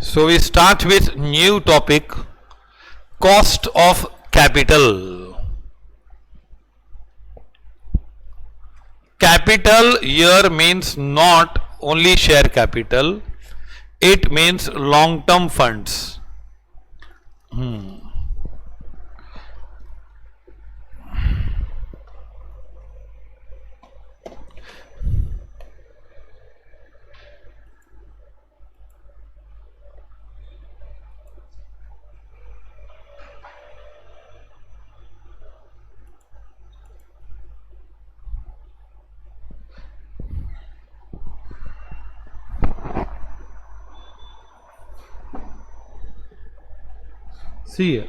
So we start with new topic, cost of capital. Capital here means not only share capital, it means long term funds. See here.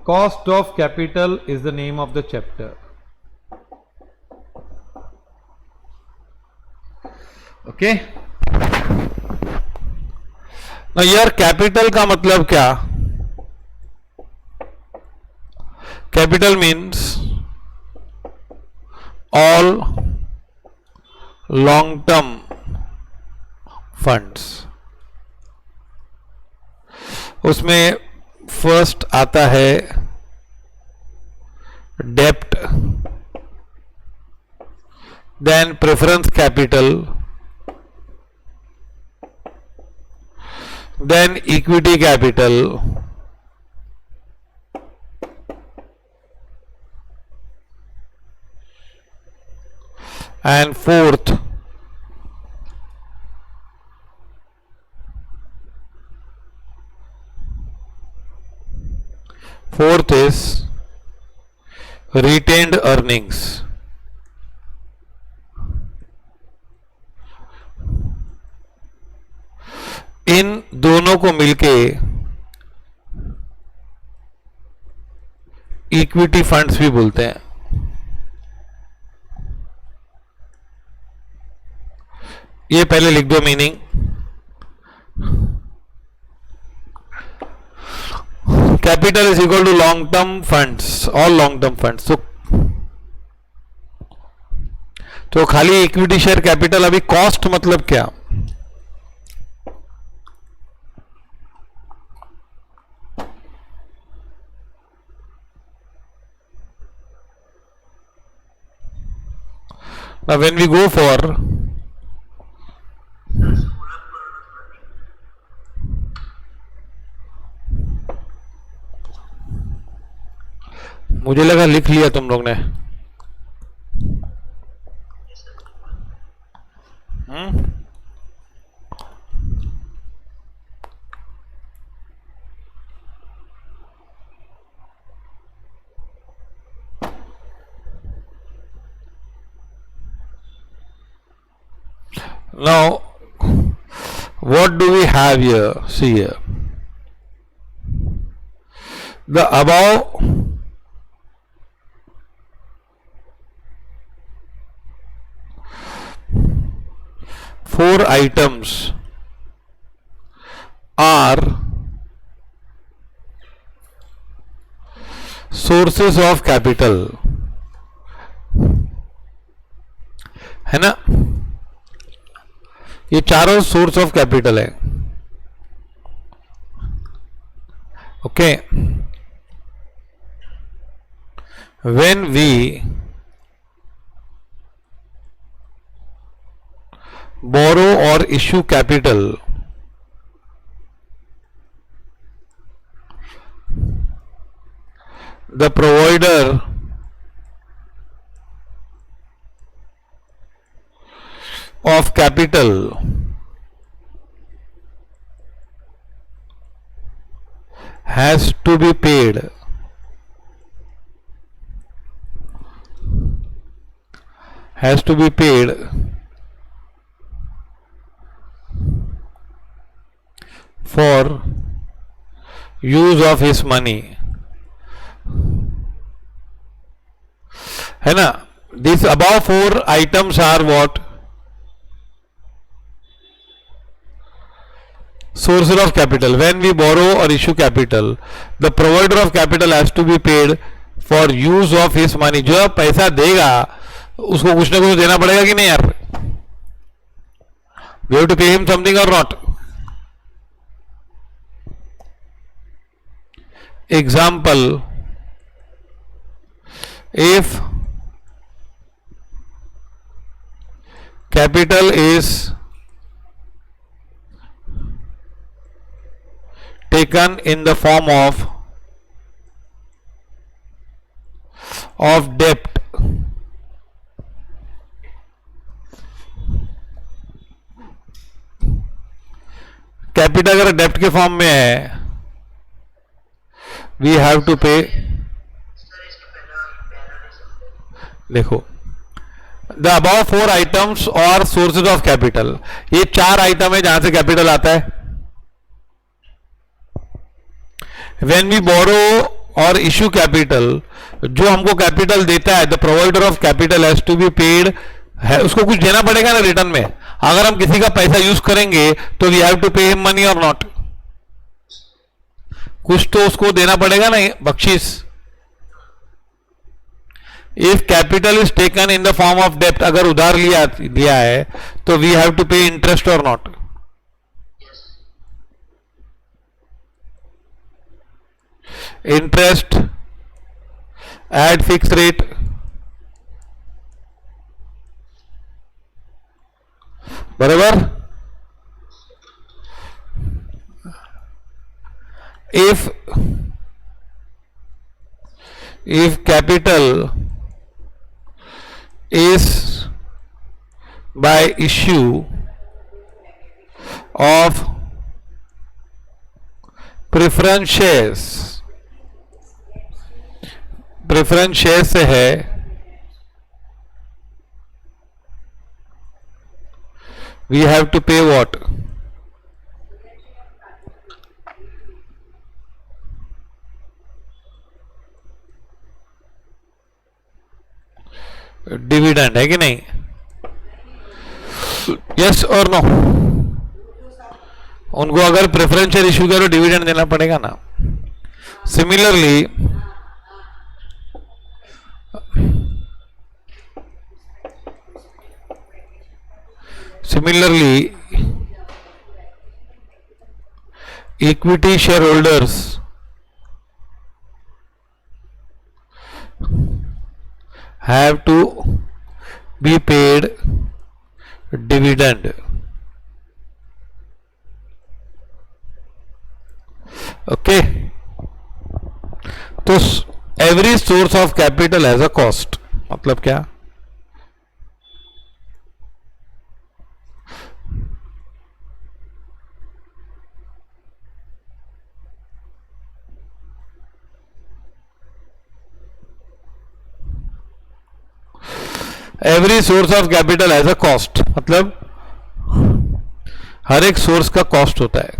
Cost of capital is the name of the chapter. Okay. Now here capital का मतलब क्या? Capital means all long term funds. उसमें first आता है डेप्ट, then preference capital, then equity capital, and fourth is retained earnings. इन दोनों को मिलके इक्विटी फंड्स भी बोलते हैं. ये पहले लिख दो meaning. Capital is equal to long term funds, all long term funds. तो खाली इक्विटी शेयर कैपिटल. अभी कॉस्ट मतलब क्या? Now when we go for मुझे लगा लिख लिया तुम लोग ने. Now what do we have here? See here, the above four items are sources of capital. है ना? ये चारों सोर्स ऑफ कैपिटल है. Okay. When we borrow or issue capital, the provider of capital has to be paid for use of his money. है ना? These above four items are what? Sources of capital. When we borrow or issue capital, the provider of capital has to be paid for use of his money. जो पैसा देगा उसको कुछ ना कुछ देना पड़ेगा कि नहीं यार? We have to pay him something or not? Example, if capital is taken in the form of debt, capital अगर डेप्ट के फॉर्म में है, वी हैव टू पे, देखो द अबाउ 4 आइटम्स और सोर्सेज ऑफ कैपिटल, ये 4 आइटम है जहां से कैपिटल आता है. व्हेन वी बोरो और इश्यू कैपिटल, जो हमको कैपिटल देता है, the provider of capital has to be paid, है उसको कुछ देना पड़ेगा ना रिटर्न में. अगर हम किसी का पैसा यूज करेंगे तो we have to pay him money और नॉट, कुछ तो उसको देना पड़ेगा ना बख्शीश. If capital is taken in the form of डेप्ट, अगर उधार लिया है तो we have to pay interest और not. Interest at fix rate, बराबर. if capital is by issue of preference shares से है, we have to pay what? Dividend, है कि नहीं? यस और नो? उनको अगर प्रेफरेंस शेयर इश्यू करो डिविडेंड देना पड़ेगा ना. Similarly equity share holders have to be paid dividend. Okay, तो every source of capital has a cost. मतलब क्या? Every source of capital has a cost, मतलब हर एक सोर्स का कॉस्ट होता है.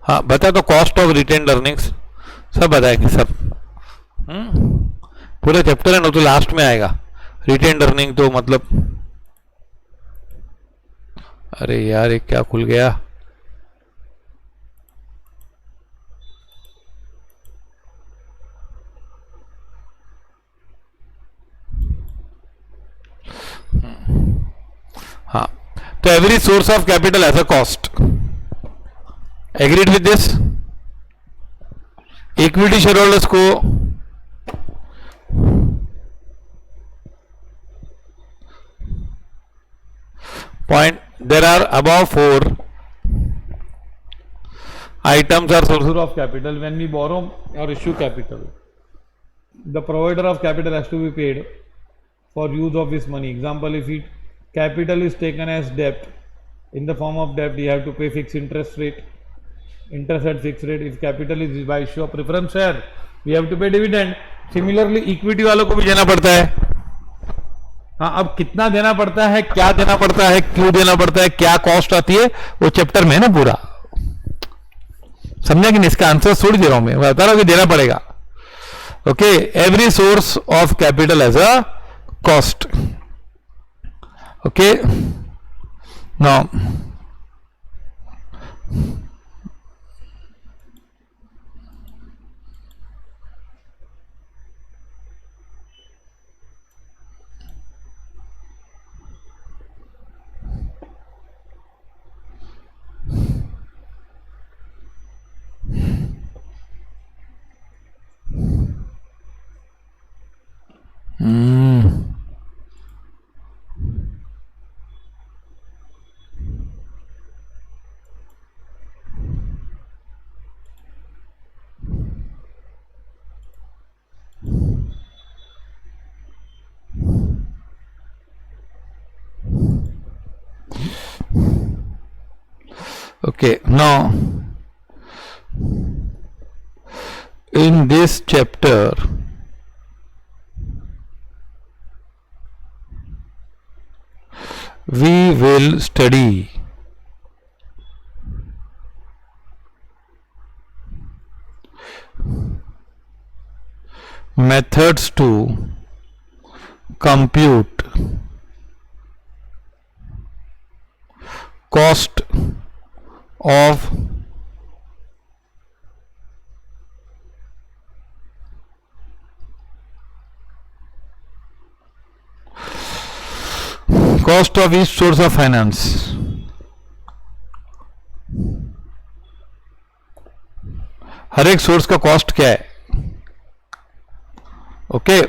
हाँ बता दो, कॉस्ट ऑफ रिटेन्ड अर्निंग्स सब बताएंगे सब. पूरे चैप्टर है ना, तो लास्ट में आएगा. रिटेन्ड अर्निंग तो मतलब, अरे यार ये क्या खुल गया. हाँ, तो every source of capital has a cost. Agreed with this? Equity share holders को point, there are above 4 items or sources of capital. When we borrow or issue capital, the provider of capital has to be paid for use of his money. Example, if capital is taken as debt, in the form of debt, you have to pay fixed interest at fixed rate. If capital is by issue of preference share, we have to pay dividend. Similarly, equity वालों को भी देना पड़ता है. हाँ, अब कितना देना पड़ता है, क्या देना पड़ता है, क्यों देना पड़ता है, क्या कॉस्ट आती है, वो चैप्टर में है ना पूरा. समझा कि नहीं? इसका आंसर छोड़ दे रहा हूं मैं, बता रहा हूं कि देना पड़ेगा. Okay, every source of capital has a cost. Okay, now Okay, now in this chapter we will study methods to compute cost of each source of finance. हर एक सोर्स का कॉस्ट क्या है? Okay,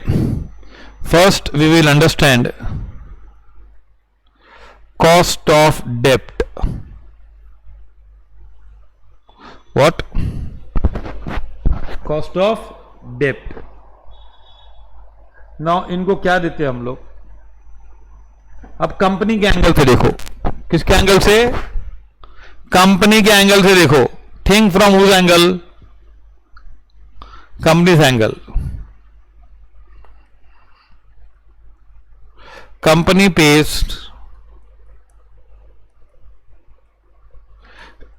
first we will understand cost of डेप्ट. What? Cost of डेप्ट. Now इनको क्या देते हैं हम लोग? अब कंपनी के एंगल से देखो. किसके एंगल से? कंपनी के एंगल से देखो. Think from whose angle? Company's angle. Company pays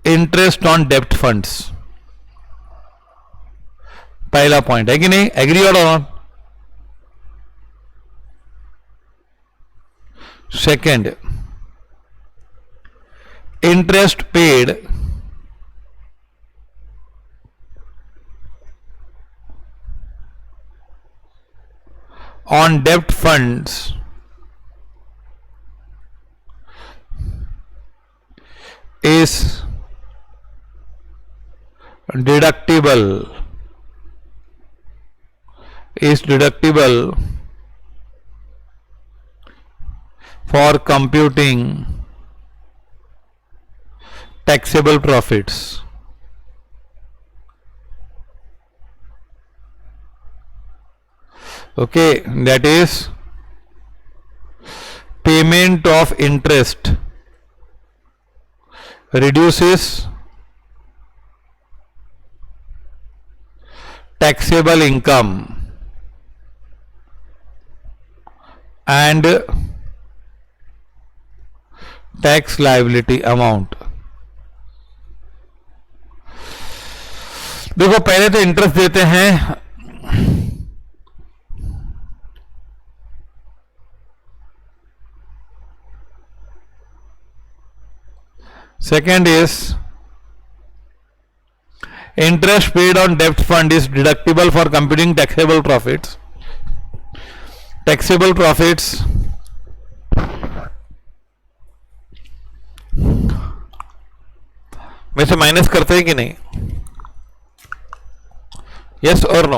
interest on डेप्ट फंड्स. पहला पॉइंट है कि नहीं? एग्री और not? Second, interest paid on debt funds is deductible for computing taxable profits. Okay, that is payment of interest reduces taxable income and tax liability amount. देखो, पहले तो interest देते हैं. Second is interest paid on डेप्ट fund is deductible for computing taxable profits. Taxable profits में से minus करते हैं कि नहीं? यस और नो?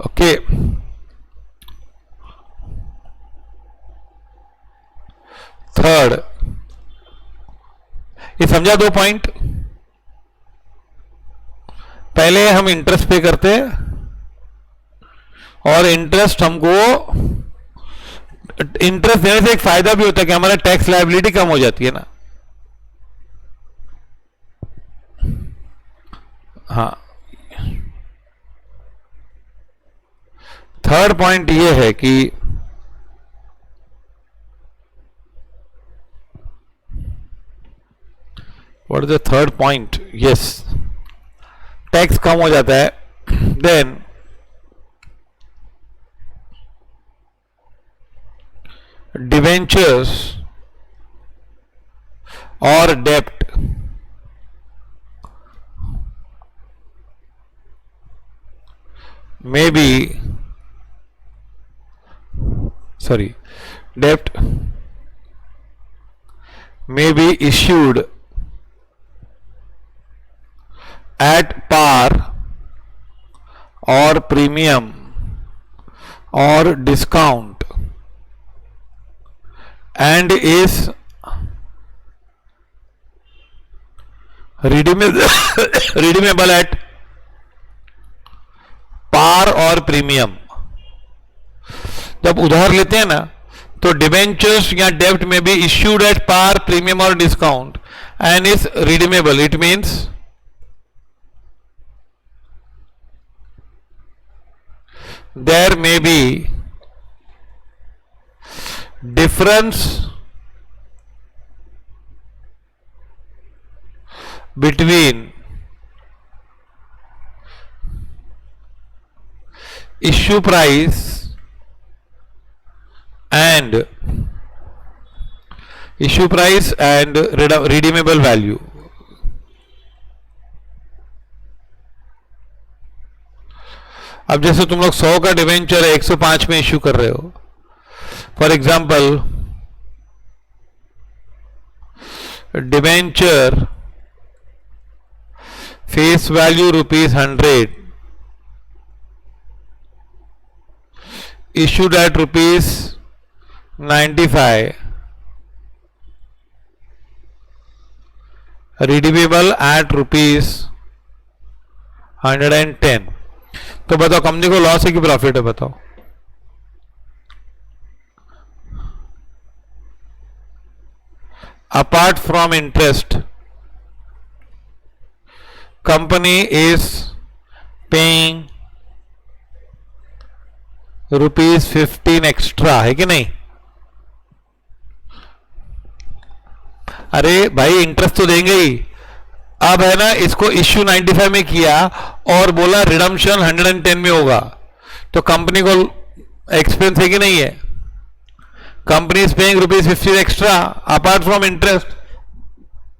ओके, थर्ड, ये समझा? दो पॉइंट. पहले हम इंटरेस्ट पे करते हैं और इंटरेस्ट हमको इंटरेस्ट देने से एक फायदा भी होता है कि हमारा टैक्स लायबिलिटी कम हो जाती है ना. हाँ, थर्ड पॉइंट ये है कि what is the third point? Yes, tax कम हो जाता है. Then debentures or debt may be debt may be issued at par or premium or discount and is redeemable at par और प्रीमियम. जब उधार लेते हैं ना तो डिबेंचर्स या डेब्ट में be issued at par, premium और discount and is redeemable. It means there may be difference between issue price and redeemable value. अब जैसे तुम लोग 100 का डिवेंचर है 105 में इश्यू कर रहे हो. For example debenture face value ₹100 issued at ₹95, redeemable at ₹110. तो बताओ कंपनी को लॉस है कि प्रॉफिट है? बताओ. Apart from interest company is paying ₹15 extra, है कि नहीं? अरे भाई इंटरेस्ट तो देंगे ही. अब है ना, इसको इश्यू 95 में किया और बोला रिडम्पशन 110 में होगा, तो कंपनी को एक्सपेंस है कि नहीं है? Company is paying ₹15 extra apart from interest.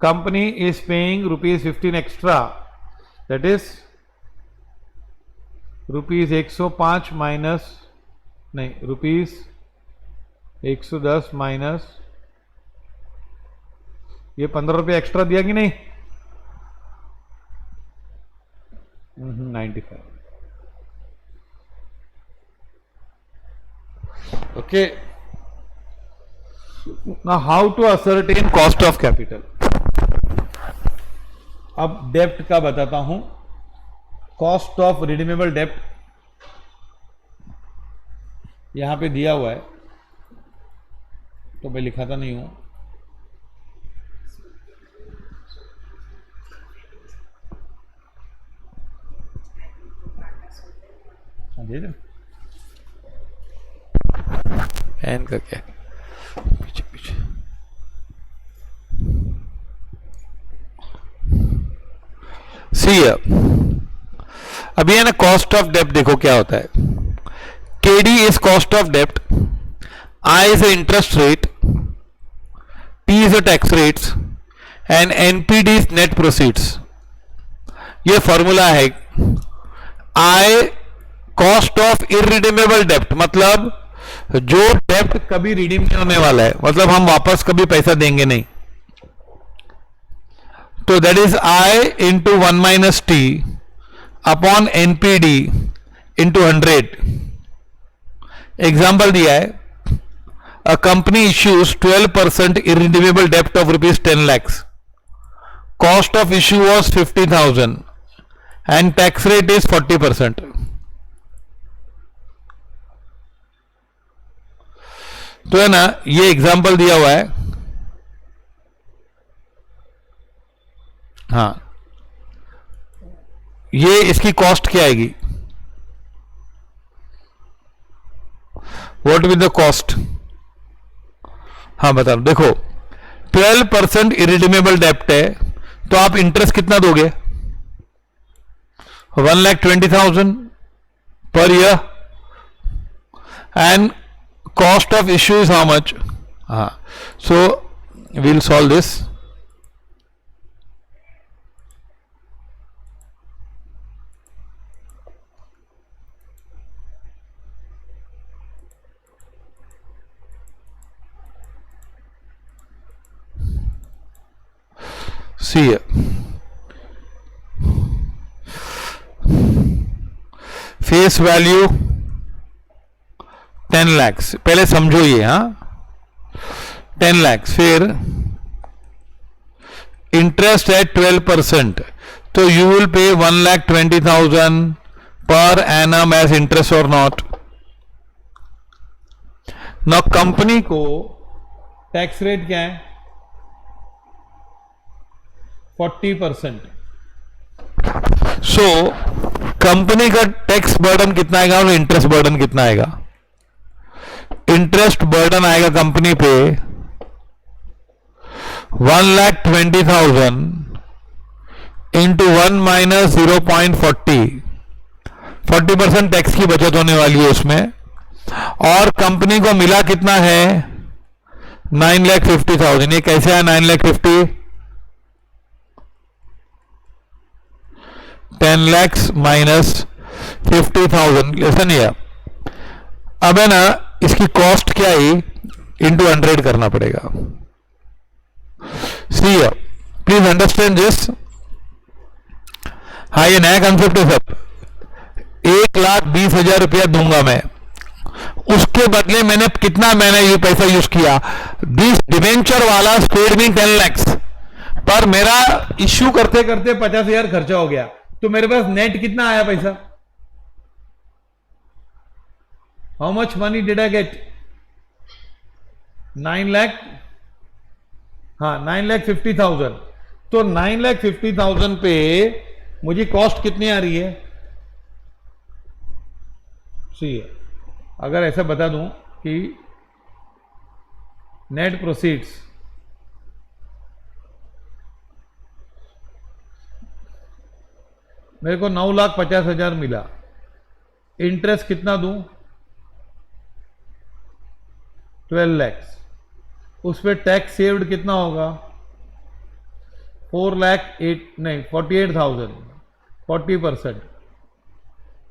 Company is paying ₹15 extra, that is ₹105 minus नहीं ₹110 माइनस ये ₹15 एक्स्ट्रा दिया कि नहीं? 95. Okay. Now how to ascertain cost of capital? अब डेप्ट का बताता हूं. कॉस्ट ऑफ रिडीमेबल डेप्ट यहां पे दिया हुआ है, तो मैं लिखाता नहीं हूं. एन का क्या पीछे पीछे. सी अभी है ना, कॉस्ट ऑफ डेप्ट देखो क्या होता है. केडी इज कॉस्ट ऑफ डेप्ट, I is interest rate, T is tax rates and NPD is net proceeds. ये फॉर्मूला है. आई कॉस्ट ऑफ इरिडीमेबल डेप्ट मतलब जो डेप्ट कभी रिडीम नहीं होने वाला है, मतलब हम वापस कभी पैसा देंगे नहीं, तो that is I into 1 minus T upon NPD into 100. Example दिया है, अ कंपनी इश्यूज 12% इरिडीमेबल डेप्ट of ₹10 lakhs. Cost of issue was 50,000 and tax rate is 40%. तो है ना, ये एग्जाम्पल दिया हुआ है. हाँ, ये इसकी कॉस्ट क्या आएगी? What will the cost? हाँ बताओ. देखो 12% इरिडीमेबल डेप्ट है, तो आप इंटरेस्ट कितना दोगे? 1,20,000 per year. And cost of issue is how much? So we'll solve this. See here. Face value 10 lakhs. पहले समझो ये. हाँ 10 lakhs. फिर इंटरेस्ट है 12%, तो you will pay 1,20,000 per annum as interest or not? ना कंपनी को टैक्स रेट क्या है 40%। सो कंपनी का टैक्स बर्डन कितना आएगा और इंटरेस्ट बर्डन कितना आएगा? इंटरेस्ट बर्डन आएगा कंपनी पे 1,20,000 इंटू 1 माइनस 0.40, 40% टैक्स की बचत होने वाली है उसमें। और कंपनी को मिला कितना है 9,50,000। ये कैसे है 9,50? 10 lakhs माइनस 50,000 ऐसा नहीं है। अब है ना इसकी कॉस्ट क्या है इंटू 100 करना पड़ेगा। सी प्लीज अंडरस्टैंड दिस। हाँ ये नया कंसेप्ट है सब। 1,20,000 रुपया दूंगा मैं, उसके बदले मैंने ये पैसा यूज किया। दिस डिवेंचर वाला पेड मी 10 lakhs, पर मेरा इश्यू करते करते 50,000 खर्चा हो गया, तो मेरे पास नेट कितना आया पैसा? How much money did I get? 9 lakh, हाँ 9,50,000। तो 9,50,000 पे मुझे कॉस्ट कितनी आ रही है? सी अगर ऐसा बता दूं कि नेट प्रोसीड्स मेरे को 9,50,000 मिला, इंटरेस्ट कितना दूं 12 lakhs, उस पर टैक्स सेव्ड कितना होगा 48,000, 40%।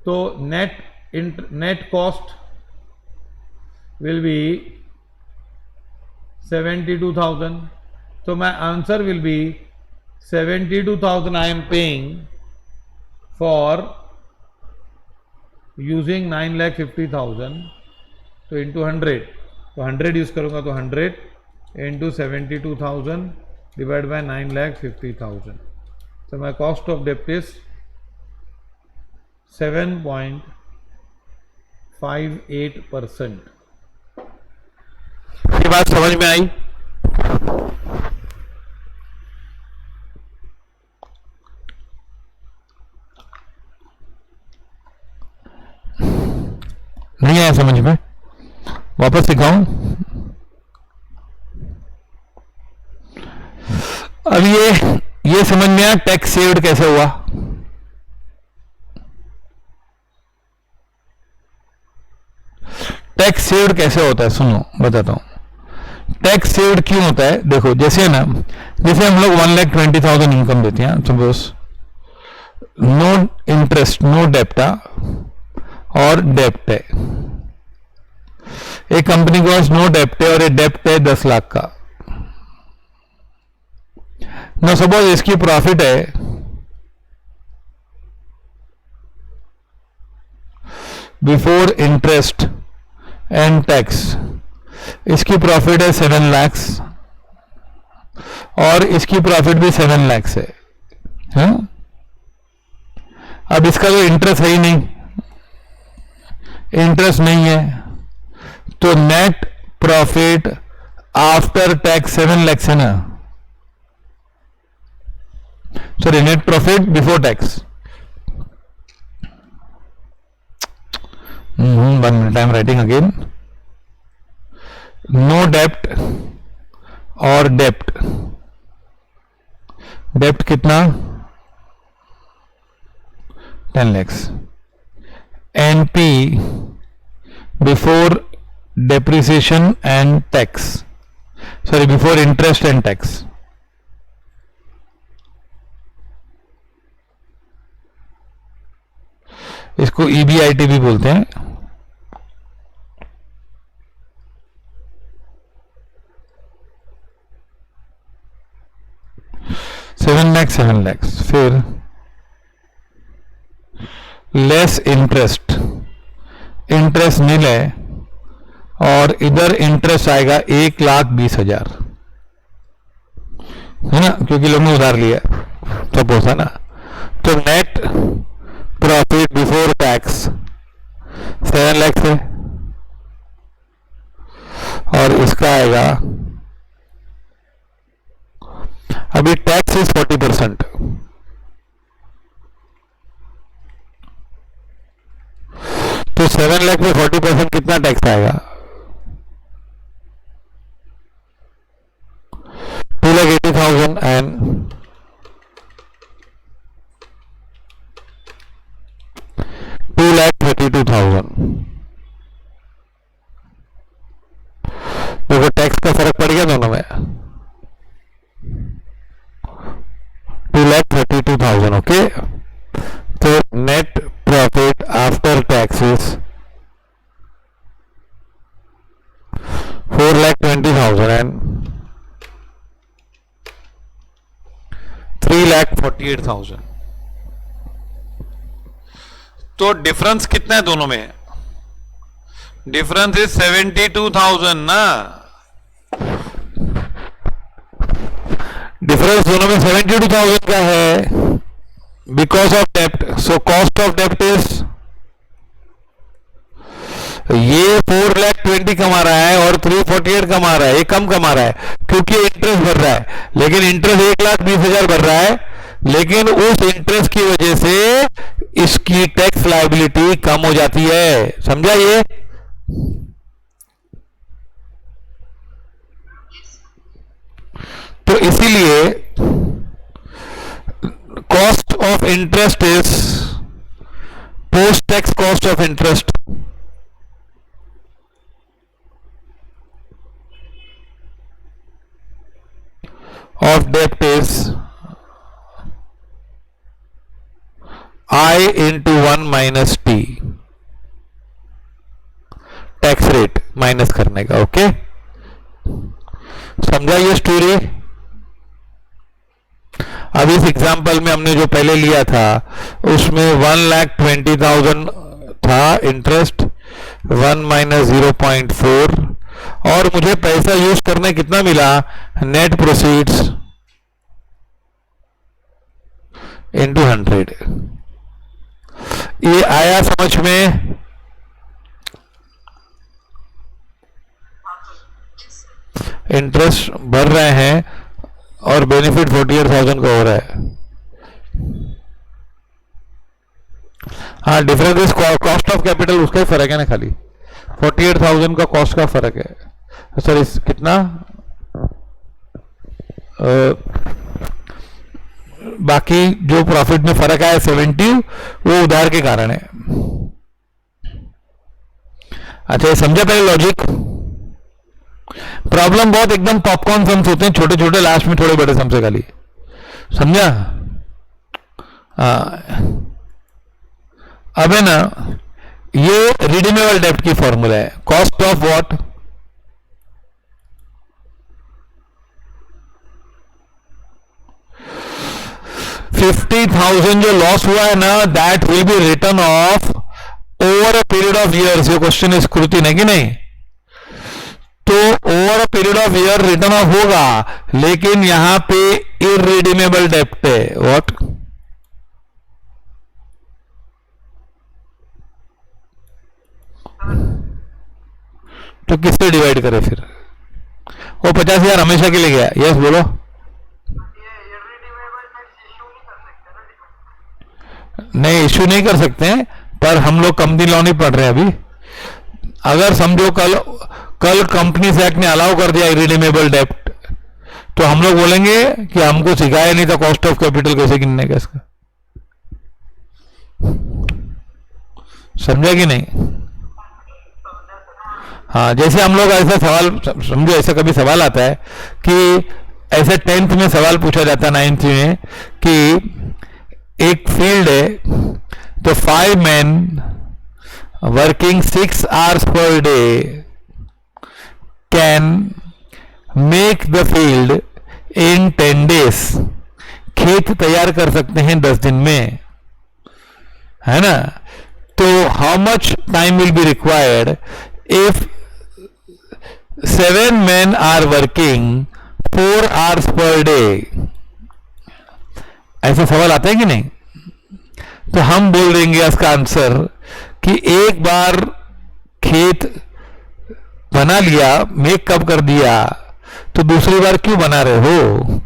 तो नेट कॉस्ट विल बी 72,000। तो my answer will be 72,000 I am paying for using 9,50,000। तो इंटू 100, तो 100 यूज करूंगा, तो 100 इंटू 72,000 डिवाइड बाय 9,50,000। तो माय कॉस्ट ऑफ डेप्ट इज 7.58%। ये बात समझ में आई? नहीं आया समझ में? वापस सिखाऊं? अब ये समझ में आया टैक्स सेव्ड कैसे हुआ? टैक्स सेव्ड कैसे होता है सुनो बताता हूं। टैक्स सेव्ड क्यों होता है? देखो जैसे ना, जैसे हम लोग 1,20,000 इनकम देते हैं, सपोज नो इंटरेस्ट नो डेप्ट और डेप्ट है, एक कंपनी के पास नो डेप्ट है और ये डेप्ट है 10 लाख का। ना सपोज इसकी प्रॉफिट है बिफोर इंटरेस्ट एंड टैक्स, इसकी प्रॉफिट है 7 lakhs और इसकी प्रॉफिट भी 7 lakhs है, हाँ? अब इसका तो इंटरेस्ट है ही नहीं, इंटरेस्ट नहीं है, तो net profit after tax 7 lakhs है ना, sorry net profit before tax. 1 minute, I am writing again. No डेप्ट और डेप्ट, डेप्ट कितना 10 lakhs, NP before depreciation and tax, sorry before interest and tax. इसको ईबीआईटी भी बोलते हैं। सेवन लैक्स, फिर लेस इंटरेस्ट, इंटरेस्ट नील है और इधर इंटरेस्ट आएगा 1,20,000 है ना, क्योंकि लोगों ने उधार लिया सपोज है ना। तो net profit before tax 7 lakhs है इसका आएगा, अभी टैक्स इज 40%, तो 7 लाख में 40% कितना टैक्स आएगा? 2,80,000 एंड 2,32,000। देखो टैक्स का फर्क पड़ गया दोनों में, 2,32,000। ओके, तो net profit after taxes 4,20,000 and 3,48,000। तो डिफरेंस कितना है दोनों में? डिफरेंस इज 72,000 ना, डिफरेंस दोनों में 72,000 का है बिकॉज ऑफ डेप्ट। सो कॉस्ट ऑफ डेप्ट इज, ये 4,20,000 कमा रहा है और 348 कमा रहा है, ये कम कमा रहा है क्योंकि इंटरेस्ट भर रहा है, लेकिन इंटरेस्ट 1,20,000 भर रहा है, लेकिन उस इंटरेस्ट की वजह से इसकी टैक्स लायबिलिटी कम हो जाती है। समझा ये? तो इसीलिए cost of interest is post tax cost of interest of debt is I into 1 minus T, tax rate minus करने का। ओके, समझा ये स्टोरी? अब इस एग्जांपल में हमने जो पहले लिया था उसमें 1,20,000 था इंटरेस्ट, 1 माइनस 0.4, और मुझे पैसा यूज करने कितना मिला? Net proceeds into 100। ये आया समझ में? इंटरेस्ट भर रहे हैं और बेनिफिट 48,000 का हो रहा है। हाँ, difference is cost of capital, उसका ही फर्क है ना, खाली 48,000 का कॉस्ट का फर्क है। सर इस कितना बाकी जो प्रॉफिट में फर्क आया 70, वो उधार के कारण है। अच्छा, ये समझा पहले लॉजिक? प्रॉब्लम बहुत एकदम पॉपकॉर्न सम्स होते हैं, छोटे छोटे, लास्ट में थोड़े बड़े सम्स है खाली। समझा? अब है ना, ये रिडीमेबल डेब्ट की फॉर्मूला है। Cost of what? $50,000 जो लॉस हुआ है ना, that will be return of over a period of years. ये क्वेश्चन इज कृति है कि नहीं? तो over a period of year return of होगा, लेकिन यहां पे इररिडीमेबल डेब्ट है। व्हाट? तो किससे डिवाइड करें फिर? वो 50,000 हमेशा के लिए गया। यस बोलो। नहीं, इश्यू नहीं कर सकते हैं, पर हम लोग कंपनी लॉ नहीं पढ़ रहे हैं अभी। अगर समझो कल कंपनीज एक्ट ने अलाउ कर दिया इररिडीमेबल डेब्ट, तो हम लोग बोलेंगे कि हमको सिखाया नहीं था कॉस्ट ऑफ कैपिटल कैसे गिनने का इसका। समझा कि नहीं? हाँ, जैसे हम लोग ऐसा सवाल समझो, ऐसा कभी सवाल आता है कि ऐसे 10th में सवाल पूछा जाता है, 9th में, कि एक फील्ड है तो 5 men working 6 hours per day can make the field in 10 days। खेत तैयार कर सकते हैं 10 दिन में, है ना? तो how much time will be required if 7 men are working 4 hours per day? ऐसा सवाल आता है कि नहीं? तो हम बोल देंगे इसका आंसर कि एक बार खेत बना लिया, मेक कब कर दिया, तो दूसरी बार क्यों बना रहे हो?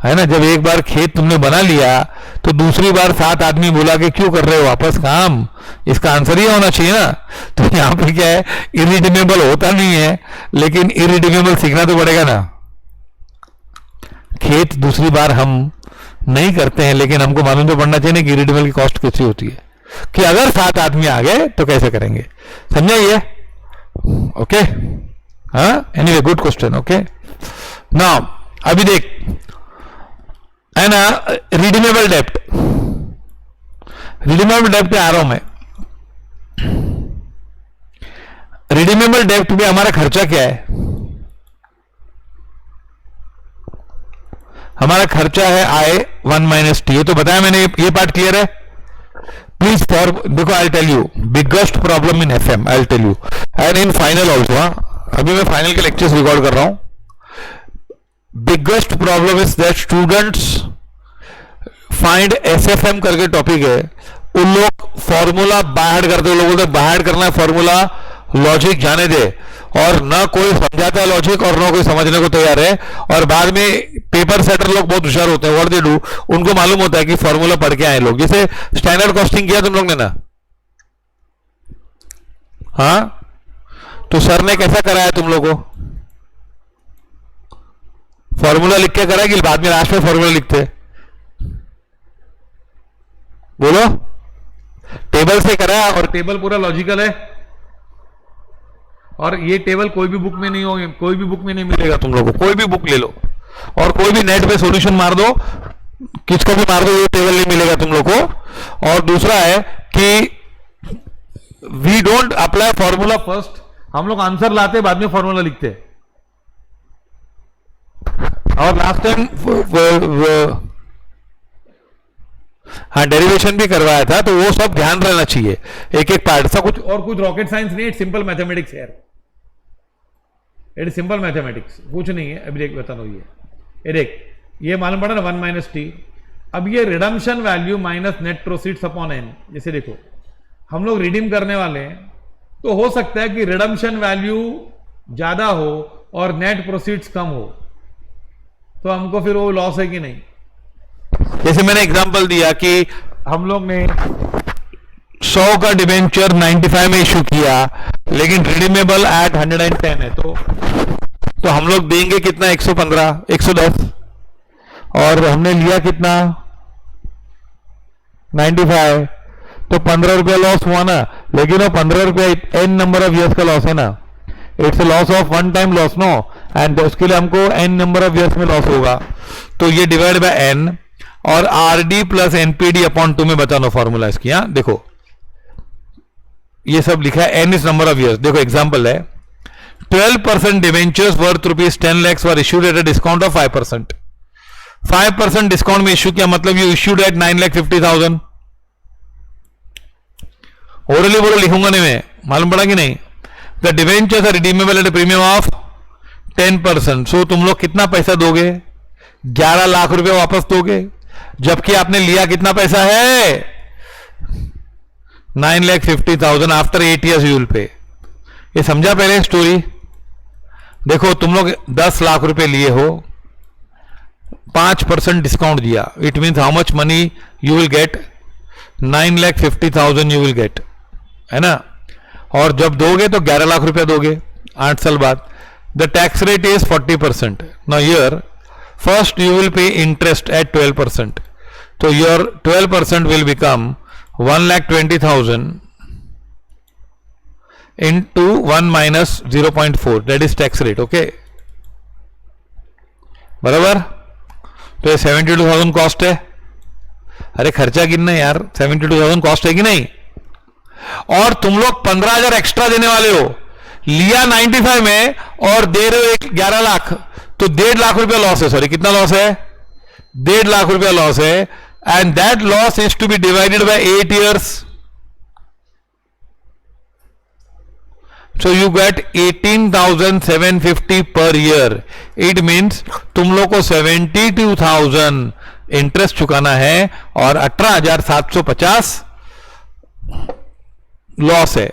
है ना, जब एक बार खेत तुमने बना लिया तो दूसरी बार 7 आदमी बुला के क्यों कर रहे हो वापस काम? इसका आंसर ही होना चाहिए ना। तो यहां पे क्या है, इरिडीमेबल होता नहीं है, लेकिन इरिडीमेबल सीखना तो पड़ेगा ना। खेत दूसरी बार हम नहीं करते हैं, लेकिन हमको मालूम तो पड़ना चाहिए ना कि इरिडीमेबल की कॉस्ट कैसी होती है, कि अगर 7 आदमी आ गए तो कैसे करेंगे। समझा ये? ओके, हाँ, anyway good question. Okay, now अभी देख, है ना, रिडीमेबल डेप्ट, रिडीमेबल डेप्ट पे आ रहा हूं मैं। रिडीमेबल डेप्ट में हमारा खर्चा क्या है? हमारा खर्चा है आय 1 माइनस टी। ये तो बताया मैंने, ये पार्ट क्लियर है? प्लीज फॉर, देखो I tell you biggest problem in FM, I tell you and in final also. अभी मैं फाइनल के लेक्चर्स रिकॉर्ड कर रहा हूं। Biggest problem is that students find SFM करके टॉपिक है, उन लोग फॉर्मूला बाहर करते, उन लोगों को बाहर करना है फॉर्मूला, लॉजिक जाने दे, और ना कोई समझाता है लॉजिक और ना कोई समझने को तैयार है। और बाद में पेपर सेटर लोग बहुत होशियार होते हैं, व्हाट दे डू, उनको मालूम होता है कि फॉर्मूला पढ़ के आए लोग। जैसे स्टैंडर्ड कॉस्टिंग किया तुम लोग ने ना, हाँ, तो सर ने कैसा कराया तुम लोग को? फॉर्मूला लिख के करा कि बाद में लास्ट में फॉर्मूला लिखते? बोलो, टेबल से करा, और टेबल पूरा लॉजिकल है, और ये टेबल कोई भी बुक में नहीं होगी, कोई भी बुक में नहीं मिलेगा तुम लोगों को। कोई भी बुक ले लो और कोई भी नेट पे सॉल्यूशन मार दो, किसको भी मार दो, ये टेबल नहीं मिलेगा तुम लोग को। और दूसरा है कि we don't apply formula first, हम लोग आंसर लाते बाद में फॉर्मूला लिखते हैं। और लास्ट टाइम हाँ डेरिवेशन भी करवाया था, तो वो सब ध्यान रहना चाहिए, एक एक पार्ट सा। कुछ और कुछ रॉकेट साइंस नहीं, इट सिंपल मैथमेटिक्स है, इट इज सिंपल मैथमेटिक्स, कुछ नहीं है। अभी देख बता दो, ये देख, ये मालूम पड़ा ना 1 माइनस टी। अब ये redemption value minus net proceeds upon N, जैसे देखो हम लोग रिडीम करने वाले हैं, तो हो सकता है कि रिडम्पशन वैल्यू ज्यादा हो और नेट प्रोसीड्स कम हो, तो हमको फिर वो लॉस है कि नहीं। जैसे मैंने एग्जांपल दिया कि हम लोग ने 100 का डिबेंचर 95 में इशू किया, लेकिन रिडीमेबल एट 110 है, तो हम लोग देंगे कितना? 115, 110, और हमने लिया कितना? 95, तो 15 रुपया लॉस हुआ ना। लेकिन वो 15 रुपया एन नंबर ऑफ ईयर्स का लॉस है ना, it's a loss of one time loss no, and उसके लिए हमको एन नंबर ऑफ ईयर्स में लॉस होगा, तो ये डिवाइड बाय एन, और R D plus NPD upon 2 में बताना फॉर्मूला इसकी। यहां देखो ये सब लिखा है, N is number of years. देखो एग्जांपल है, 12% debentures worth ₹10 lakhs were issued at a discount of 5%। 5% discount में इश्यू किया, मतलब यू इश्यूड एट 9,50,000। ओरली बोलो, लिखूंगा नहीं मैं, मालूम पड़ा कि नहीं। The debentures are redeemable at a premium of 10%। So तुम लोग कितना पैसा दोगे? 11 लाख रुपए वापस दोगे, जबकि आपने लिया कितना पैसा है? 9,50,000। After 8 years you will pay. ये समझा पहले स्टोरी? देखो तुम लोग 10 लाख रुपए लिए हो, 5% डिस्काउंट दिया, it means how much money you will get? 9,50,000 you will get, है ना। और जब दोगे तो 11 लाख रुपया दोगे 8 साल बाद। The tax rate is 40%। Now here first you will pay interest eight 12%, तो your 12% will become 1,20,000 into 1 minus 0.4, that is tax rate। Okay, बराबर। तो ये 72,000 कॉस्ट है। अरे खर्चा गिनना यार, 72,000 कॉस्ट है कि नहीं। और तुम लोग 15,000 एक्स्ट्रा देने वाले हो, लिया 95 में और दे रहे हो 11 लाख, तो 1.5 लाख रुपया लॉस है। सॉरी, कितना लॉस है? 1.5 लाख रुपया लॉस है, and that loss is to be divided by 8 years। So you get 18,750 per year। It means तुम लोग को 72,000 इंटरेस्ट चुकाना है और 18,750 लॉस है।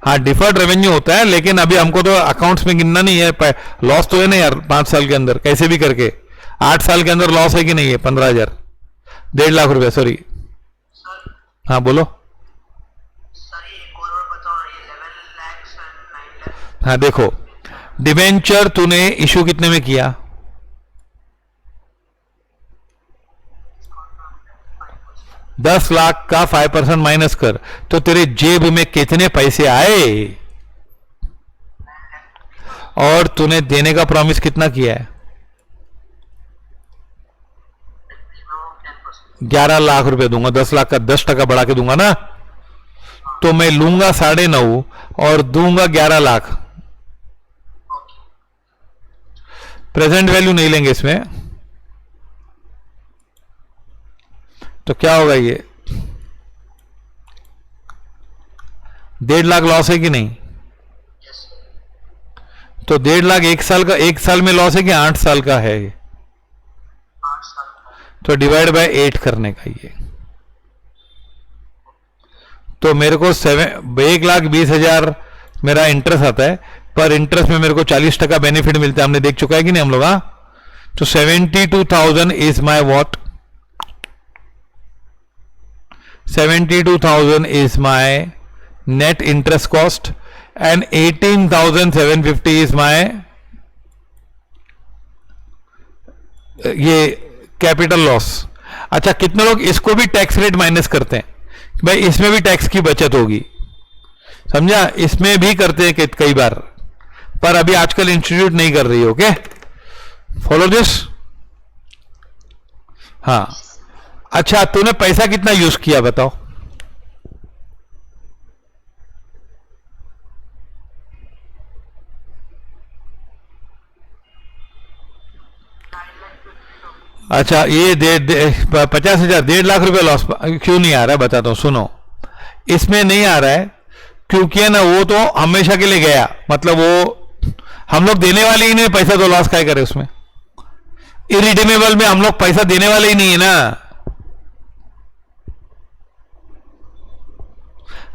हाँ डिफर्ड रेवेन्यू होता है, लेकिन अभी हमको तो अकाउंट्स में गिनना नहीं है। लॉस तो है ना यार 5 साल के अंदर, कैसे भी करके 8 साल के अंदर लॉस है कि नहीं है? 15,000, 1.5 लाख रुपए, सॉरी। हाँ बोलो। हाँ देखो, डिवेंचर तूने इशू कितने में किया? 10 लाख का 5% माइनस कर, तो तेरे जेब में कितने पैसे आए? और तूने देने का प्रॉमिस कितना किया है? 11 लाख रुपए दूंगा, 10 लाख का 10% बढ़ा के दूंगा ना, तो मैं लूंगा 9.5 और दूंगा 11 लाख। प्रेजेंट वैल्यू नहीं लेंगे इसमें, तो क्या होगा? ये 1.5 लाख लॉस है कि नहीं? तो 1.5 लाख 1 साल का, 1 साल में लॉस है कि 8 साल का है? तो डिवाइड बाय 8 करने का ये, तो मेरे को 1,20,000 मेरा इंटरेस्ट आता है, पर इंटरेस्ट में मेरे को 40% बेनिफिट मिलता है। हमने देख चुका है कि नहीं हम लोग? तो 72,000 is my what? 72,000 is my net interest cost and 18,750 is my ये कैपिटल लॉस। अच्छा, कितने लोग इसको भी टैक्स रेट माइनस करते हैं? भाई इसमें भी टैक्स की बचत होगी, समझा? इसमें भी करते हैं कई बार, पर अभी आजकल इंस्टीट्यूट नहीं कर रही है। Okay, follow this. हाँ अच्छा, तूने पैसा कितना यूज किया बताओ? अच्छा, ये 50,000, 1.5 लाख रुपए लॉस क्यों नहीं आ रहा है बताता हूं, सुनो। इसमें नहीं आ रहा है क्योंकि है ना, वो तो हमेशा के लिए गया, मतलब वो हम लोग देने वाले ही नहीं, पैसा तो लॉस क्या करे उसमें? इरिडीमेबल में हम लोग पैसा देने वाले ही नहीं है ना।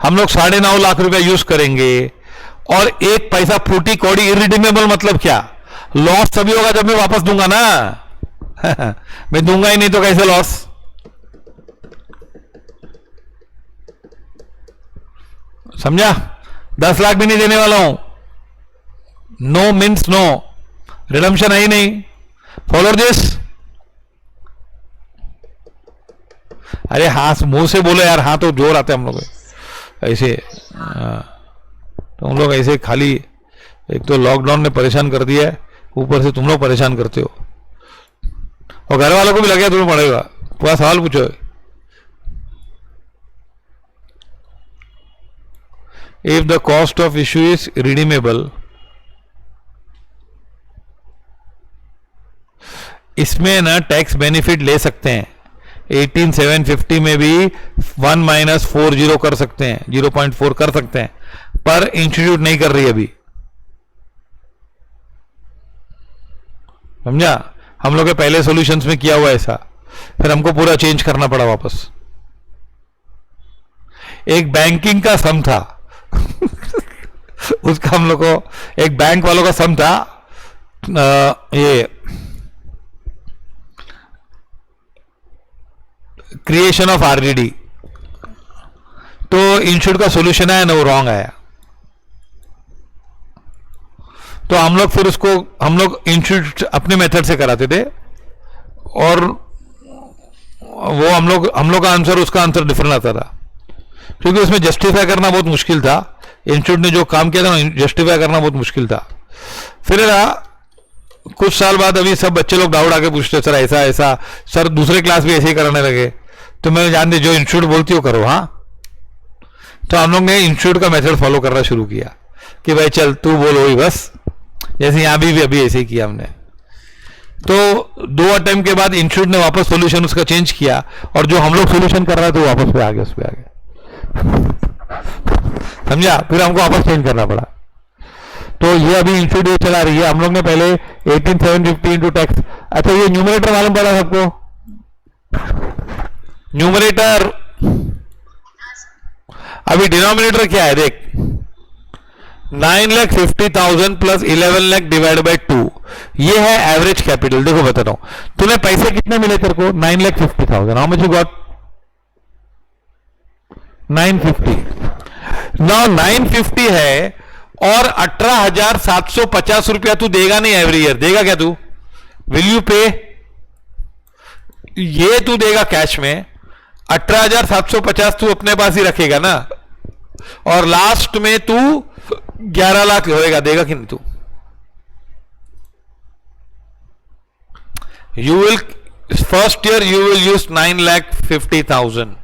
हम लोग 9.5 लाख रुपया यूज करेंगे और 1 पैसा फूटी कौड़ी इरिडीमेबल, मतलब क्या? लॉस तभी होगा जब मैं वापस दूंगा ना। मैं दूंगा ही नहीं तो कैसे लॉस? समझा? 10 लाख भी नहीं देने वाला हूं। नो मीन्स नो, रिडम्पशन है ही नहीं। Follow this. अरे हाँ, मुंह से बोलो यार, हाँ तो जोर आते हम लोग ऐसे। तो हम लोग ऐसे खाली, एक तो लॉकडाउन ने परेशान कर दिया है, ऊपर से तुम लोग परेशान करते हो, और घर वालों को भी लगे तुम्हें पड़ेगा। पूरा सवाल पूछो। If the cost of issue is redeemable, इसमें ना टैक्स बेनिफिट ले सकते हैं। 18,750 में भी 1 - 40 कर सकते हैं, 0.4 कर सकते हैं, पर इंस्टीट्यूट नहीं कर रही अभी, समझा? हम लोग के पहले सॉल्यूशंस में किया हुआ ऐसा, फिर हमको पूरा चेंज करना पड़ा वापस। एक बैंकिंग का सम था उसका हम लोग को, एक बैंक वालों का सम था, ये क्रिएशन ऑफ आरडीडी, तो इंस्टीट्यूट का सॉल्यूशन आया ना, वो रॉन्ग आया। तो हम लोग फिर उसको, हम लोग इंस्टीट्यूट अपने मेथड से कराते थे, और वो हम लोग का आंसर, उसका आंसर डिफरेंट आता था, क्योंकि उसमें जस्टिफाई करना बहुत मुश्किल था। इंस्टीट्यूट ने जो काम किया था ना, जस्टिफाई करना बहुत मुश्किल था। फिर कुछ साल बाद अभी सब बच्चे लोग डाउट आके पूछते, सर ऐसा ऐसा, सर दूसरे क्लास भी ऐसे ही कराने लगे। तो मैंने जान दे, जो इंस्टीट्यूट बोलती हो करो। हाँ, तो हम लोग ने इंस्टीट्यूट का मेथड फॉलो करना शुरू किया कि भाई चल तू बोल वही बस, जैसे यहाँ भी अभी ऐसे ही किया हमने। तो 2 अटेम्प्ट के बाद इंस्टीट्यूट ने वापस सॉल्यूशन उसका चेंज किया, और जो हम लोग सॉल्यूशन कर रहे थे वापस पे आ गए, उस पे आ गए, समझा? फिर हमको वापस चेंज करना पड़ा। तो ये अभी इंस्टीट्यूट चला रही है। हम लोग ने पहले 18,750 इंटू टैक्स। अच्छा, ये न्यूमरेटर मालूम पड़ा सबको? न्यूमरेटर, अभी डिनोमिनेटर क्या है देख, 9,50,000 प्लस 11 लाख डिवाइड बाय 2, ये है एवरेज कैपिटल। देखो बता रहा हूं तुम्हें पैसे कितने मिले तेरे को, 9,50,000। How much you got, 950। Now 950 है और 18,750 रुपया तू देगा नहीं एवरी ईयर, देगा क्या तू, विल यू पे, ये तू देगा कैश में, 18,750 तू अपने पास ही रखेगा ना, और लास्ट में तू 11 लाख होएगा, देगा कि नहीं तू, you will, first year you will use 9,50,000,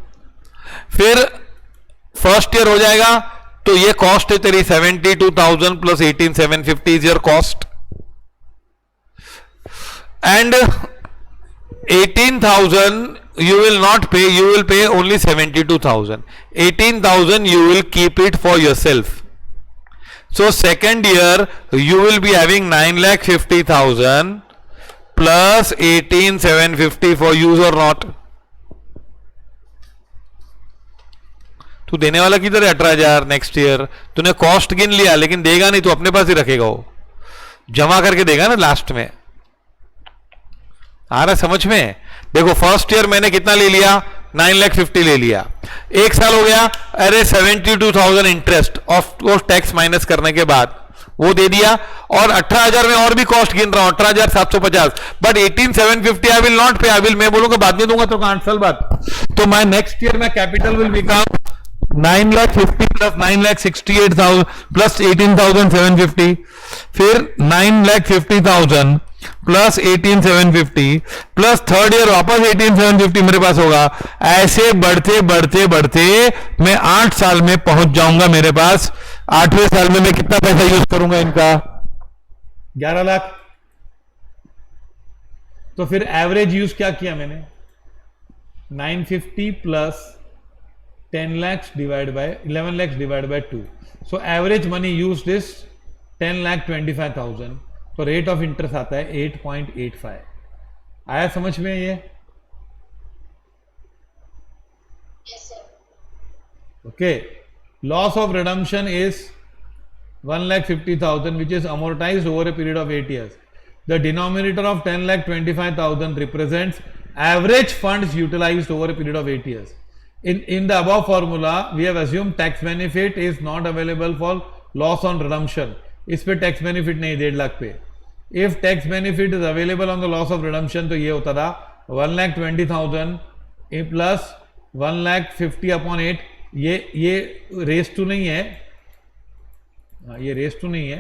फिर फर्स्ट ईयर हो जाएगा तो ये कॉस्ट है तेरी 72,000 plus 18,750 is your cost, and 18,000 you will not pay, you will pay only 72,000. 18,000 you will keep it for yourself. So second year you will be having 9,50,000 plus 18,750 for use or not. तू देने वाला किधर है, 18,000 next year, तूने cost गिन लिया लेकिन देगा नहीं, तू अपने पास ही रखेगा, वो जमा करके देगा ना लास्ट में, आ रहा समझ में। देखो फर्स्ट ईयर मैंने कितना ले लिया, 9,50,000 ले लिया, एक साल हो गया, अरे 72,000 इंटरेस्ट ऑफ टैक्स माइनस करने के बाद वो दे दिया, और 18,000 में और भी कॉस्ट गिन रहा हूं, 18,750, बट 18,750 आई विल नॉट पे, आई विल, मैं बोलूंगा बाद में दूंगा तो 8 साल बाद, तो मैं नेक्स्ट ईयर में capital will become 9,50,000 plus 9,68,000 plus 18,750, फिर 9,50,000 प्लस 18,750 प्लस थर्ड ईयर वापस 18,750 मेरे पास होगा, ऐसे बढ़ते बढ़ते बढ़ते मैं 8 साल में पहुंच जाऊंगा मेरे पास, 8वें साल में मैं कितना पैसा यूज करूंगा इनका, 11 लाख। तो फिर एवरेज यूज क्या किया मैंने, 950 plus 10 lakhs divide by 11 lakhs divide by 2, so average money used is 10,25,000, तो रेट ऑफ इंटरेस्ट आता है 8.85। आया समझ में ये, okay. Loss of redemption is 1,50,000 which is amortized over a period of 8 years. The denominator of 10,25,000 represents average funds utilized over a period of 8 years. In the above formula we have assumed tax benefit is not available for loss on redemption. इस पे tax benefit नहीं, 1.5 लाख पे। If tax benefit is available on the loss of redemption तो ये होता था 1,20,000 plus 1,50,000 upon 8, ये raise to नहीं है, ये रेस टू नहीं है,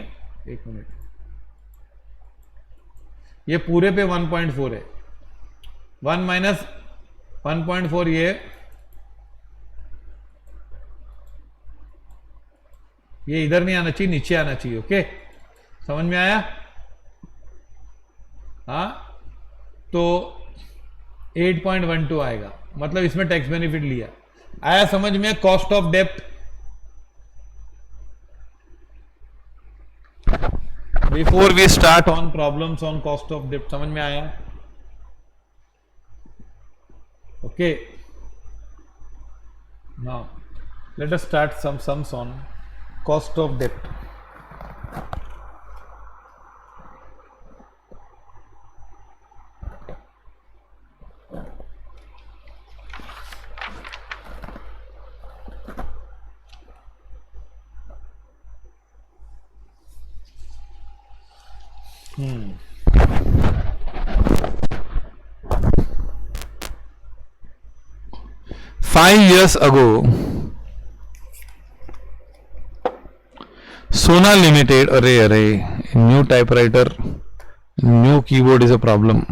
एक मिनट, ये पूरे पे 1.4 है, 1 माइनस 1.4, ये इधर नहीं आना चाहिए, नीचे आना चाहिए, ओके, समझ में आया। हाँ, तो 8.12 आएगा, मतलब इसमें टैक्स बेनिफिट लिया। आया समझ में। कॉस्ट ऑफ डेप्ट, before we start on problems on cost of डेप्ट, समझ में आया, okay. Now let us start some sums on cost of debt. Five years ago, Sona Limited, अरे new typewriter, new keyboard is a problem.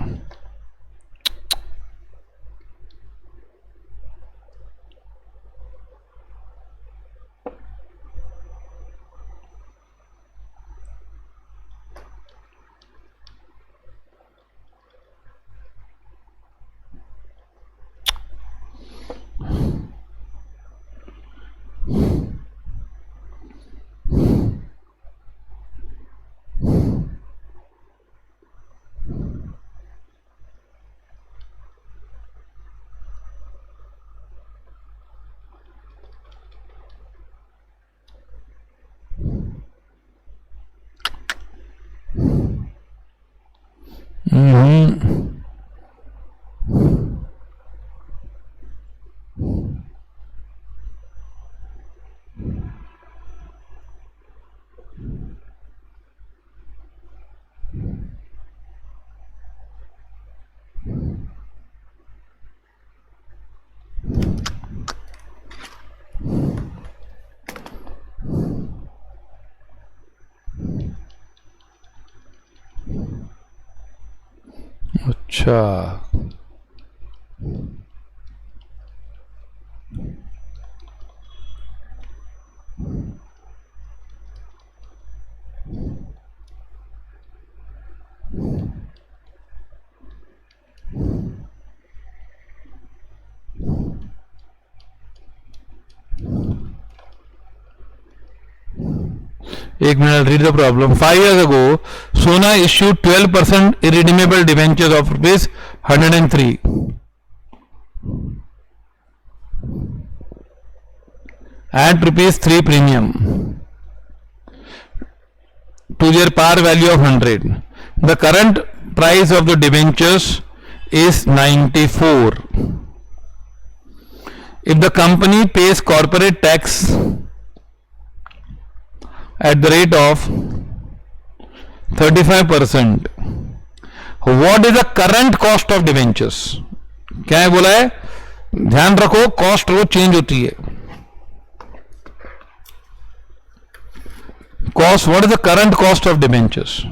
अच्छा, एक minute, read the problem. 5 years ago, Sona issued 12% irredeemable debentures of rupees 103 at rupees 3 premium to their par value of 100. The current price of the debentures is 94. If the company pays corporate tax at the rate of 35%, what is the current cost of debentures? क्या है बोला है, ध्यान रखो cost रोज change होती है. Cost, what is the current cost of debentures?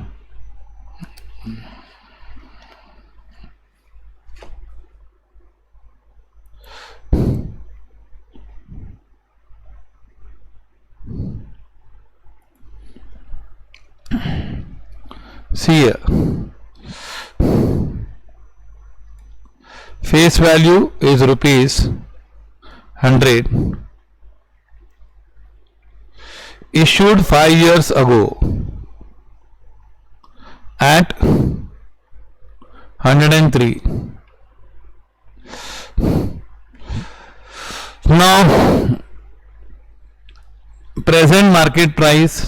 See here, face value is rupees 100, issued 5 years ago at 103. Now present market price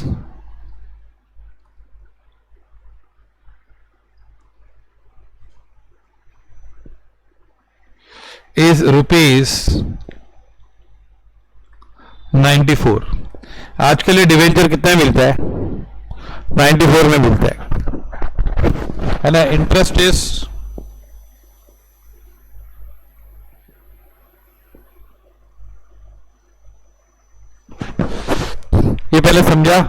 is rupees 94. आज के लिए डिवेंचर कितना मिलता है? 94 में मिलता है ना. इंटरेस्ट इज, ये पहले समझा.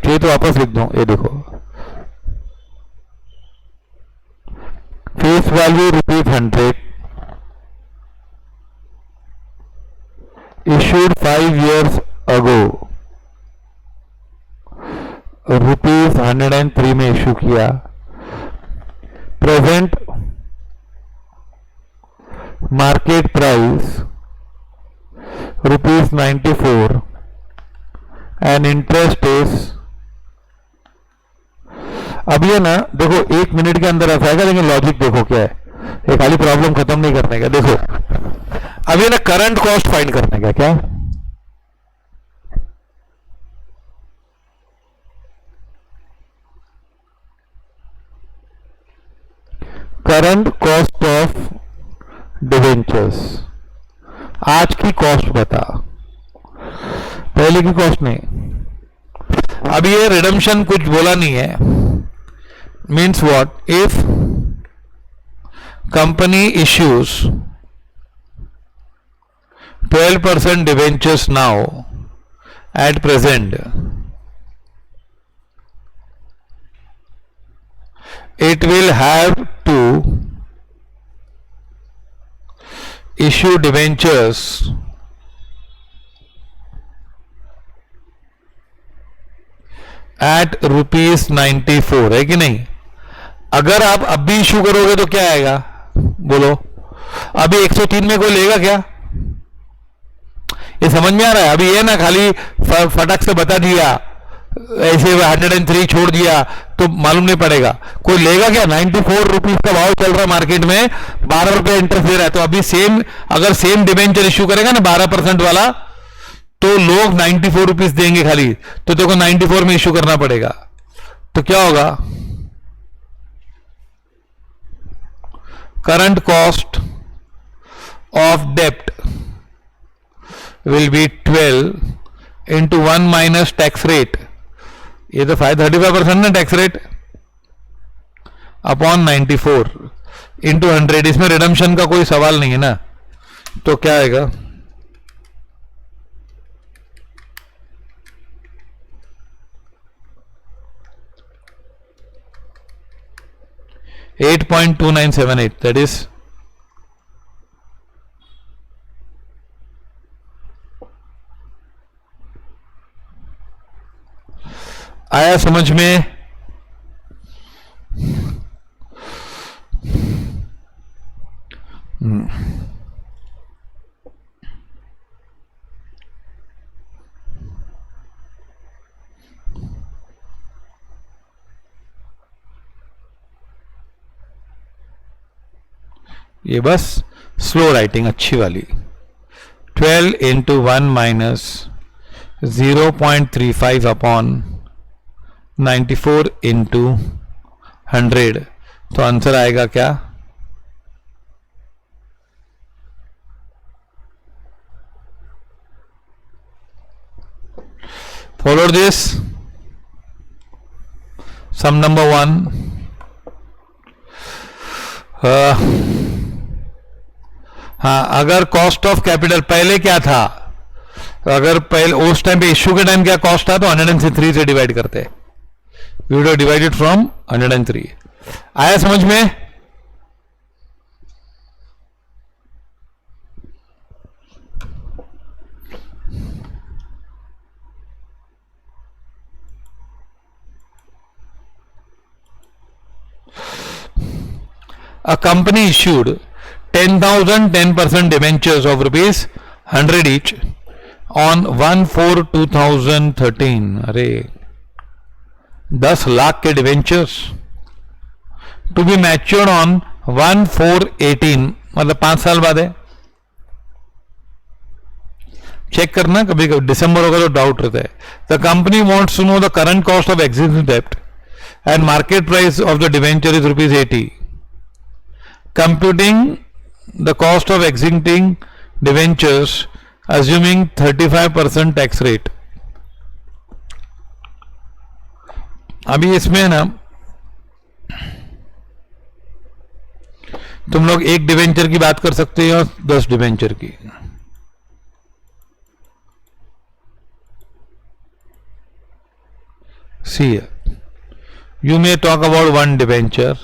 ये तो वापस लिख दो, ये देखो, face value rupees 100, issued 5 years ago, rupees 103 में इशू किया. Present market price rupees 94 and interest is, अब ये ना देखो 1 मिनट के अंदर ऐसा आएगा, लेकिन लॉजिक देखो क्या है, ये खाली प्रॉब्लम खत्म नहीं करने का. देखो अब ये ना करंट कॉस्ट फाइंड करने का. क्या करंट कॉस्ट ऑफ डिवेंचर्स, आज की कॉस्ट बता, पहले की कॉस्ट नहीं. अब ये रिडम्पशन कुछ बोला नहीं है. Means what, if company issues 12% debentures now at present, it will have to issue debentures at ₹94, है कि नहीं? अगर आप अब भी इशू करोगे तो क्या आएगा बोलो? अभी 103 में कोई लेगा क्या? ये समझ में आ रहा है? अभी ये ना खाली फटक से बता दिया, ऐसे 103 छोड़ दिया तो मालूम नहीं पड़ेगा. कोई लेगा क्या? 94 रुपीज का भाव चल रहा है मार्केट में, 12 रुपए इंटरेस्ट दे रहा है. तो अभी सेम, अगर सेम डिबेंचर इश्यू करेगा ना 12% वाला, तो लोग 94 रुपीज देंगे खाली. तो देखो 94 में इश्यू करना पड़ेगा. तो क्या होगा? करंट कॉस्ट ऑफ डेप्ट will be 12 into 1 minus tax rate. ये तो 35% ना टैक्स रेट, अपॉन 94 इंटू 100. इसमें रिडम्पशन का कोई सवाल नहीं है ना. तो क्या आएगा? 8.2978, that is आया समझ में? ये बस स्लो राइटिंग अच्छी वाली. 12 इंटू 1 माइनस 0.35 अपॉन 94 इंटू 100, तो आंसर आएगा क्या? Follow this. Sum number 1. हाँ, अगर कॉस्ट ऑफ कैपिटल पहले क्या था, अगर पहले उस टाइम पे इश्यू के टाइम क्या कॉस्ट था, तो 103 से डिवाइड करते हैं. We would have divided from 103. आया समझ में? A company issued 10,000 10% debentures of rupees 100 each on 1/4/2013. अरे 10 लाख के debentures to be matured on 1/4/18, मतलब 5 साल बाद है. चेक करना, कभी कभी दिसंबर होगा तो डाउट रहता है. The company wants to know the current cost of existing डेब्ट and market price of the debenture is ₹80. Computing the cost of existing debentures assuming 35% tax rate. अभी इसमें ना तुम लोग एक डिवेंचर की बात कर सकते हो, 10 डिवेंचर की. See, you may talk about one debenture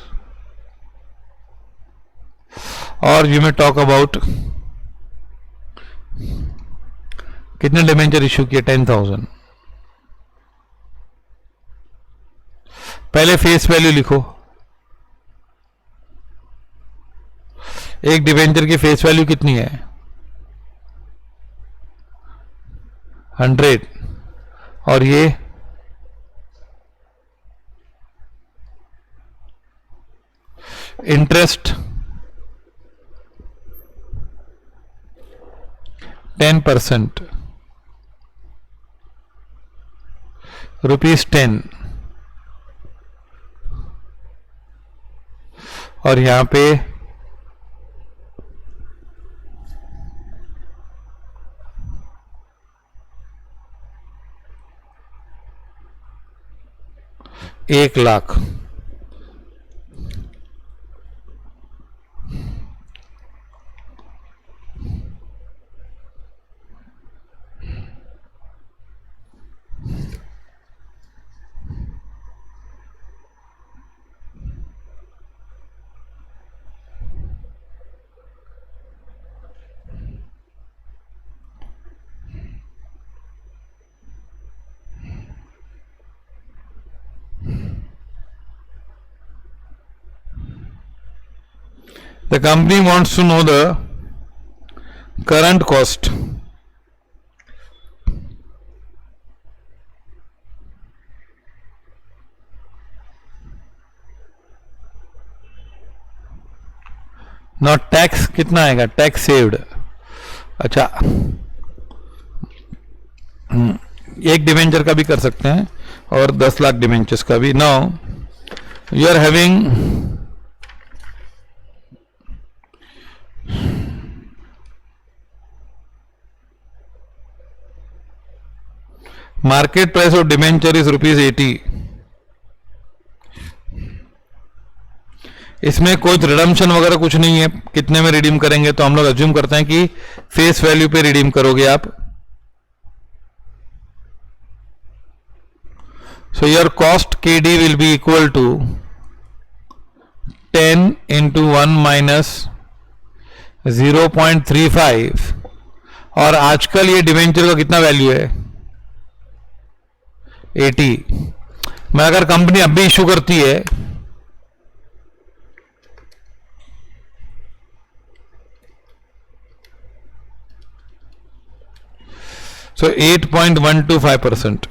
or you may talk about कितने डिवेंचर इश्यू किए? 10,000. पहले फेस वैल्यू लिखो. एक डिवेंचर की फेस वैल्यू कितनी है? 100. और ये इंटरेस्ट 10%, ₹10. और यहां पे ₹1,00,000. The company wants to know the current cost not tax. कितना आएगा? Tax saved. अच्छा, एक डिवेंचर का भी कर सकते हैं और 10 लाख डिवेंचर्स का भी. Now you are having market price of debenture is ₹80. इसमें कोई रिडम्पशन वगैरह कुछ नहीं है. कितने में रिडीम करेंगे? तो हम लोग अज्यूम करते हैं कि फेस वैल्यू पे रिडीम करोगे आप. So your cost KD will be equal to 10 into 1 - 0.35, और आजकल ये डिवेंचर का कितना वैल्यू है? 80। मैं अगर कंपनी अब भी इशू करती है सो 8.125%।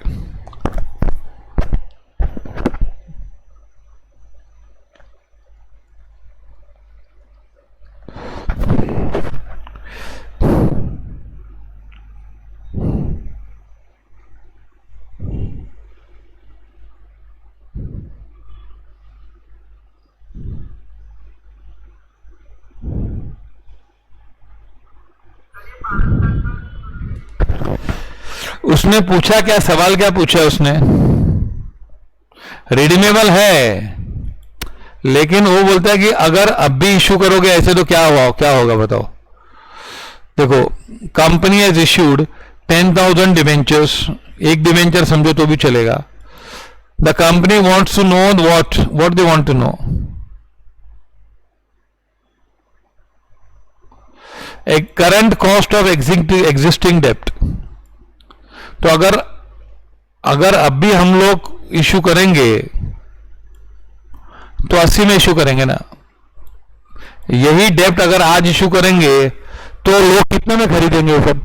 उसने पूछा क्या, सवाल क्या पूछा उसने? रिडीमेबल है, लेकिन वो बोलता है कि अगर अब भी इशू करोगे ऐसे तो क्या होगा बताओ। देखो, कंपनी हैज इश्यूड 10,000 डिवेंचर्स, एक डिवेंचर समझो तो भी चलेगा। The company wants to know what they want to know, a current cost of existing डेप्ट। तो अगर अब भी हम लोग इशू करेंगे तो 80 में इशू करेंगे ना। यही डेप्ट अगर आज इशू करेंगे तो लोग कितने में खरीदेंगे? वो सब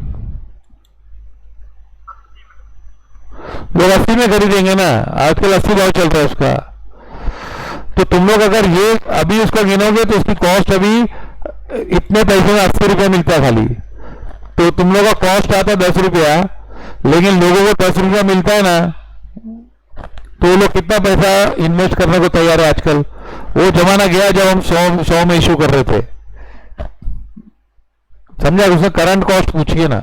लोग 80 में खरीदेंगे ना। आजकल 80 भाव चल रहा है उसका। तो तुम लोग अगर ये अभी उसका गिनोगे तो उसकी कॉस्ट अभी इतने पैसे में 80 रुपया मिलता है खाली। तो तुम लोग का कॉस्ट आता है 10 रुपया, लेकिन लोगों को 10 रुपया मिलता है ना, तो लोग कितना पैसा इन्वेस्ट करने को तैयार है आजकल। वो जमाना गया जब हम 100 में इशू कर रहे थे। समझा? उसने करंट कॉस्ट पूछिए ना।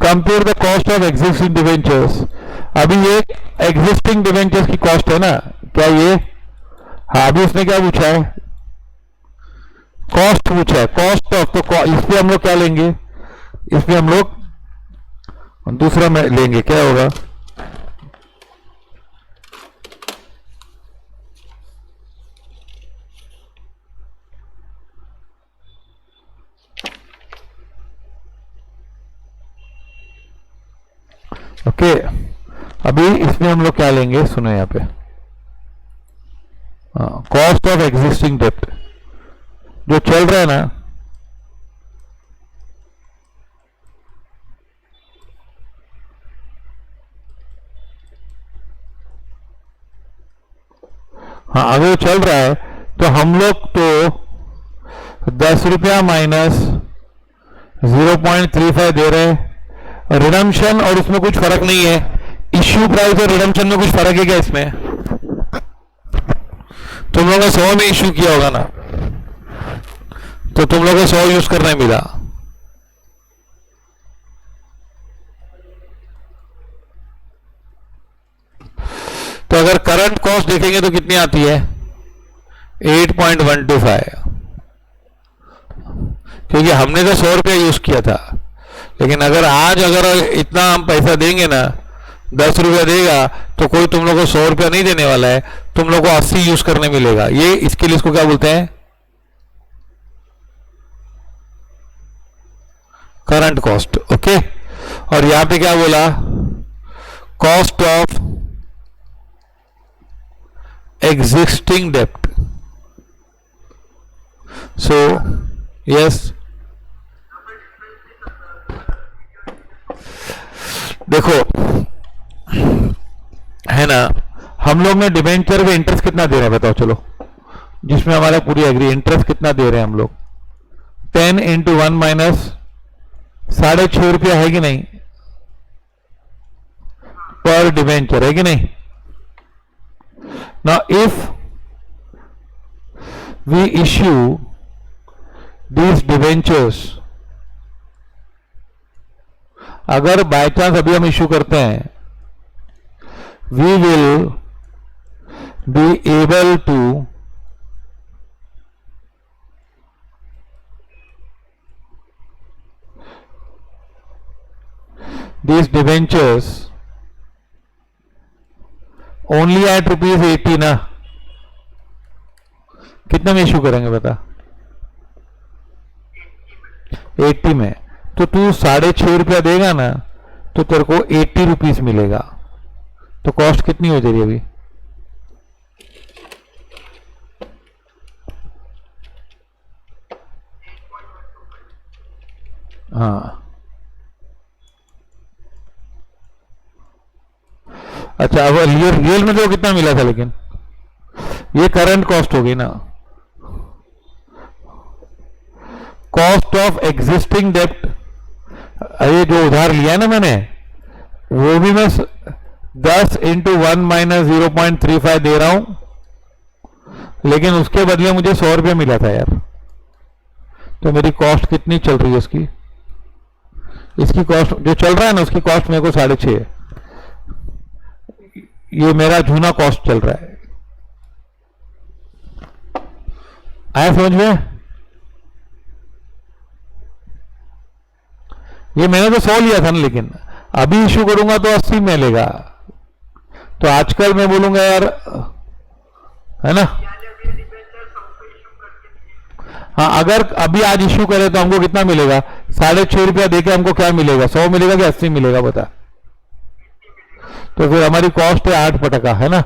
Compare the cost of existing debentures. अभी ये एग्जिस्टिंग डिवेंचर्स की कॉस्ट है ना, क्या ये? हाँ, अभी उसने क्या पूछा है? कॉस्ट पूछा है, कॉस्ट ऑफ। तो इसमें हम लोग क्या लेंगे? इसमें हम लोग दूसरा में लेंगे, क्या होगा? ओके, अभी इसमें हम लोग क्या लेंगे? सुनो यहाँ पे, कॉस्ट ऑफ एग्जिस्टिंग डेप्ट जो चल रहा है ना, हाँ अगर चल रहा है तो हम लोग तो 10 रुपया माइनस 0.35 दे रहे हैं। रिडम्पशन और उसमें कुछ फर्क नहीं है। इश्यू प्राइस और रिडम्पशन में कुछ फर्क है क्या इसमें? तुम लोगों ने 100 में इश्यू किया होगा ना, तो तुम लोगों को 100 यूज करना मिला। तो अगर करंट कॉस्ट देखेंगे तो कितनी आती है? 8.125, क्योंकि हमने तो 100 रुपया यूज किया था। लेकिन अगर इतना हम पैसा देंगे ना, 10 रुपया देगा तो कोई तुम लोग को 100 रुपया नहीं देने वाला है, तुम लोग को 80 यूज करने मिलेगा। ये इसके लिए इसको क्या बोलते हैं? Current cost. ओके, और यहां पे क्या बोला? Cost of existing debt. So yes, देखो है ना, हम लोग ने डिबेंचर पे इंटरेस्ट कितना दे रहे हैं बताओ? चलो, जिसमें हमारा पूरी एग्री, इंटरेस्ट कितना दे रहे हैं हम लोग? 10 इंटू 1 माइनस 6.5 रुपया, है कि नहीं? पर डिबेंचर, है कि नहीं? Now if we issue these debentures, अगर बाय चांस अभी हम इश्यू करते हैं, we will be able to these debentures only at ₹80 ना, कितने में इशू करेंगे बता? 80 में। तो तू ₹6.5 देगा ना, तो तेरे को ₹80 मिलेगा। तो कॉस्ट कितनी हो जाएगी अभी? हाँ, अच्छा, अब रियल में तो कितना मिला था, लेकिन ये करंट कॉस्ट हो गई ना, कॉस्ट ऑफ एग्जिस्टिंग डेप्ट। ये जो उधार लिया है ना मैंने, वो भी मैं 10 × 1 - 0.35 दे रहा हूं, लेकिन उसके बदले मुझे ₹100 मिला था यार। तो मेरी कॉस्ट कितनी चल रही है उसकी? इसकी कॉस्ट जो चल रहा है ना, उसकी कॉस्ट मेरे को 6.5 है। ये मेरा जूना कॉस्ट चल रहा है। आया समझ में? ये मैंने तो 100 लिया था ना, लेकिन अभी इशू करूंगा तो 80 में लेगा। तो आजकल मैं बोलूंगा यार, है ना? हाँ, अगर अभी आज इशू करे तो हमको कितना मिलेगा? ₹6.5 देके हमको क्या मिलेगा? 100 मिलेगा कि 80 मिलेगा बता? तो फिर हमारी कॉस्ट है 8%, है ना?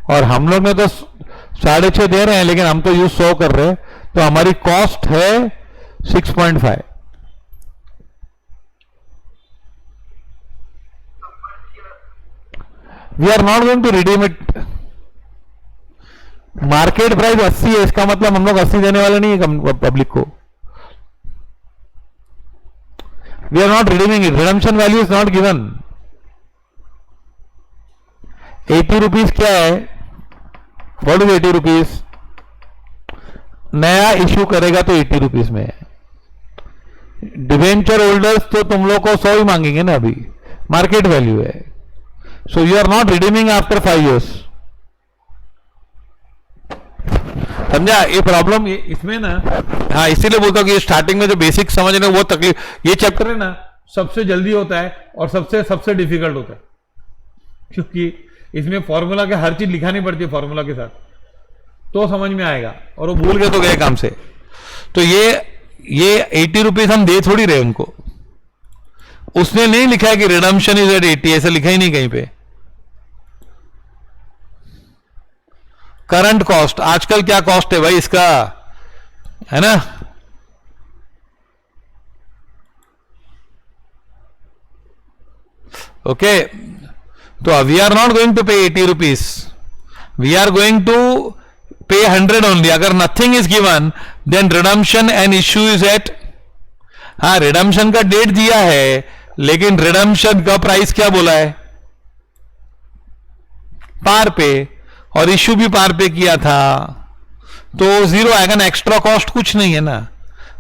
और हम लोग ने तो 6.5 दे रहे हैं, लेकिन हम तो यूज 100 कर रहे हैं, तो हमारी कॉस्ट है 6.5। We are not going to redeem it. Market price 80 है, इसका मतलब हम लोग 80 देने वाले नहीं है पब्लिक को। We are not redeeming it, redemption value is not given. ₹80 क्या है? What is ₹80? नया इश्यू करेगा तो ₹80 में है। डिवेंचर होल्डर्स तो तुम लोग को 100 ही मांगेंगे ना, अभी मार्केट वैल्यू है। So you are not redeeming after 5 years। समझा ये प्रॉब्लम? इसमें ना, हाँ, इसीलिए बोलता हूँ कि स्टार्टिंग में जो बेसिक समझने वो तकलीफ, ये चैप्टर है ना, सबसे जल्दी होता है और सबसे डिफिकल्ट होता है, क्योंकि इसमें फॉर्मूला के हर चीज लिखानी पड़ती है फॉर्मूला के साथ, तो समझ में आएगा, और वो भूल गए तो गए काम से। तो ये ₹80 हम दे थोड़ी रहे उनको। उसने नहीं लिखा है कि रिडम्पशन इज एट 80, ऐसा लिखा ही नहीं कहीं पे। करंट कॉस्ट, आजकल क्या कॉस्ट है भाई इसका, है ना? ओके, तो we are not going to pay ₹80, we are going to पे 100 ओनली। अगर nothing is given then redemption and issue is at, हाँ, रिडम्पशन का डेट दिया है, लेकिन रिडम्पशन का प्राइस क्या बोला है? पार पे, और इश्यू भी पार पे किया था, तो 0 आएगा ना। एक्स्ट्रा कॉस्ट कुछ नहीं है ना।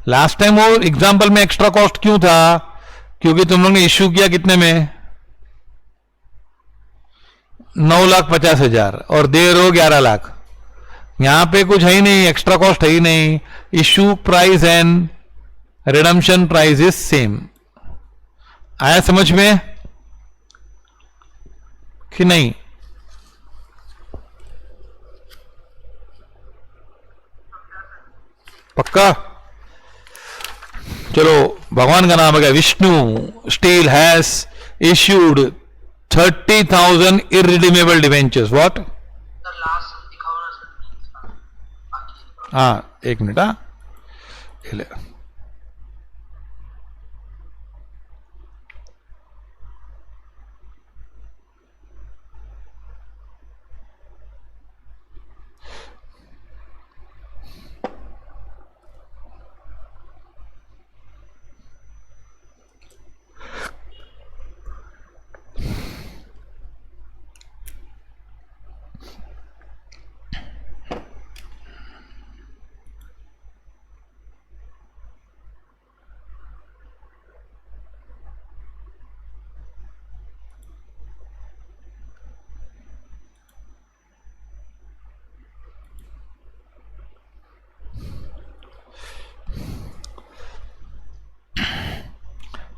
लास्ट टाइम वो एग्जांपल में एक्स्ट्रा कॉस्ट क्यों था? क्योंकि तुम लोग ने इश्यू किया कितने में? 9,50,000 और दे रहे हो 11 लाख। यहां पे कुछ है ही नहीं, एक्स्ट्रा कॉस्ट है ही नहीं। Issue price and redemption price is same. आया समझ में कि नहीं? पक्का? चलो, भगवान का नाम है। Vishnu steel has issued 30,000 irredeemable debentures. What? हाँ, एक मिनट। हाँ, ये ले।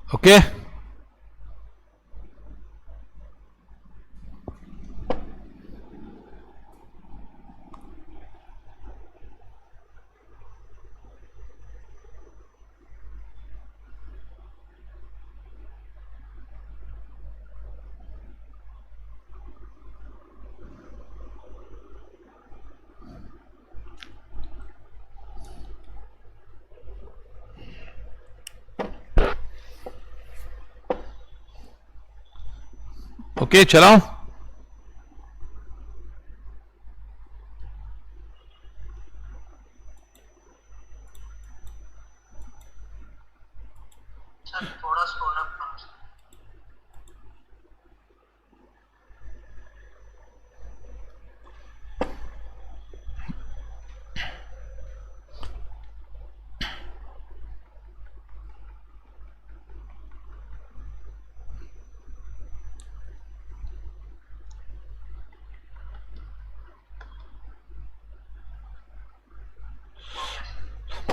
ओके, ओके चलाओ। थोड़ा स्क्रॉल अप करो।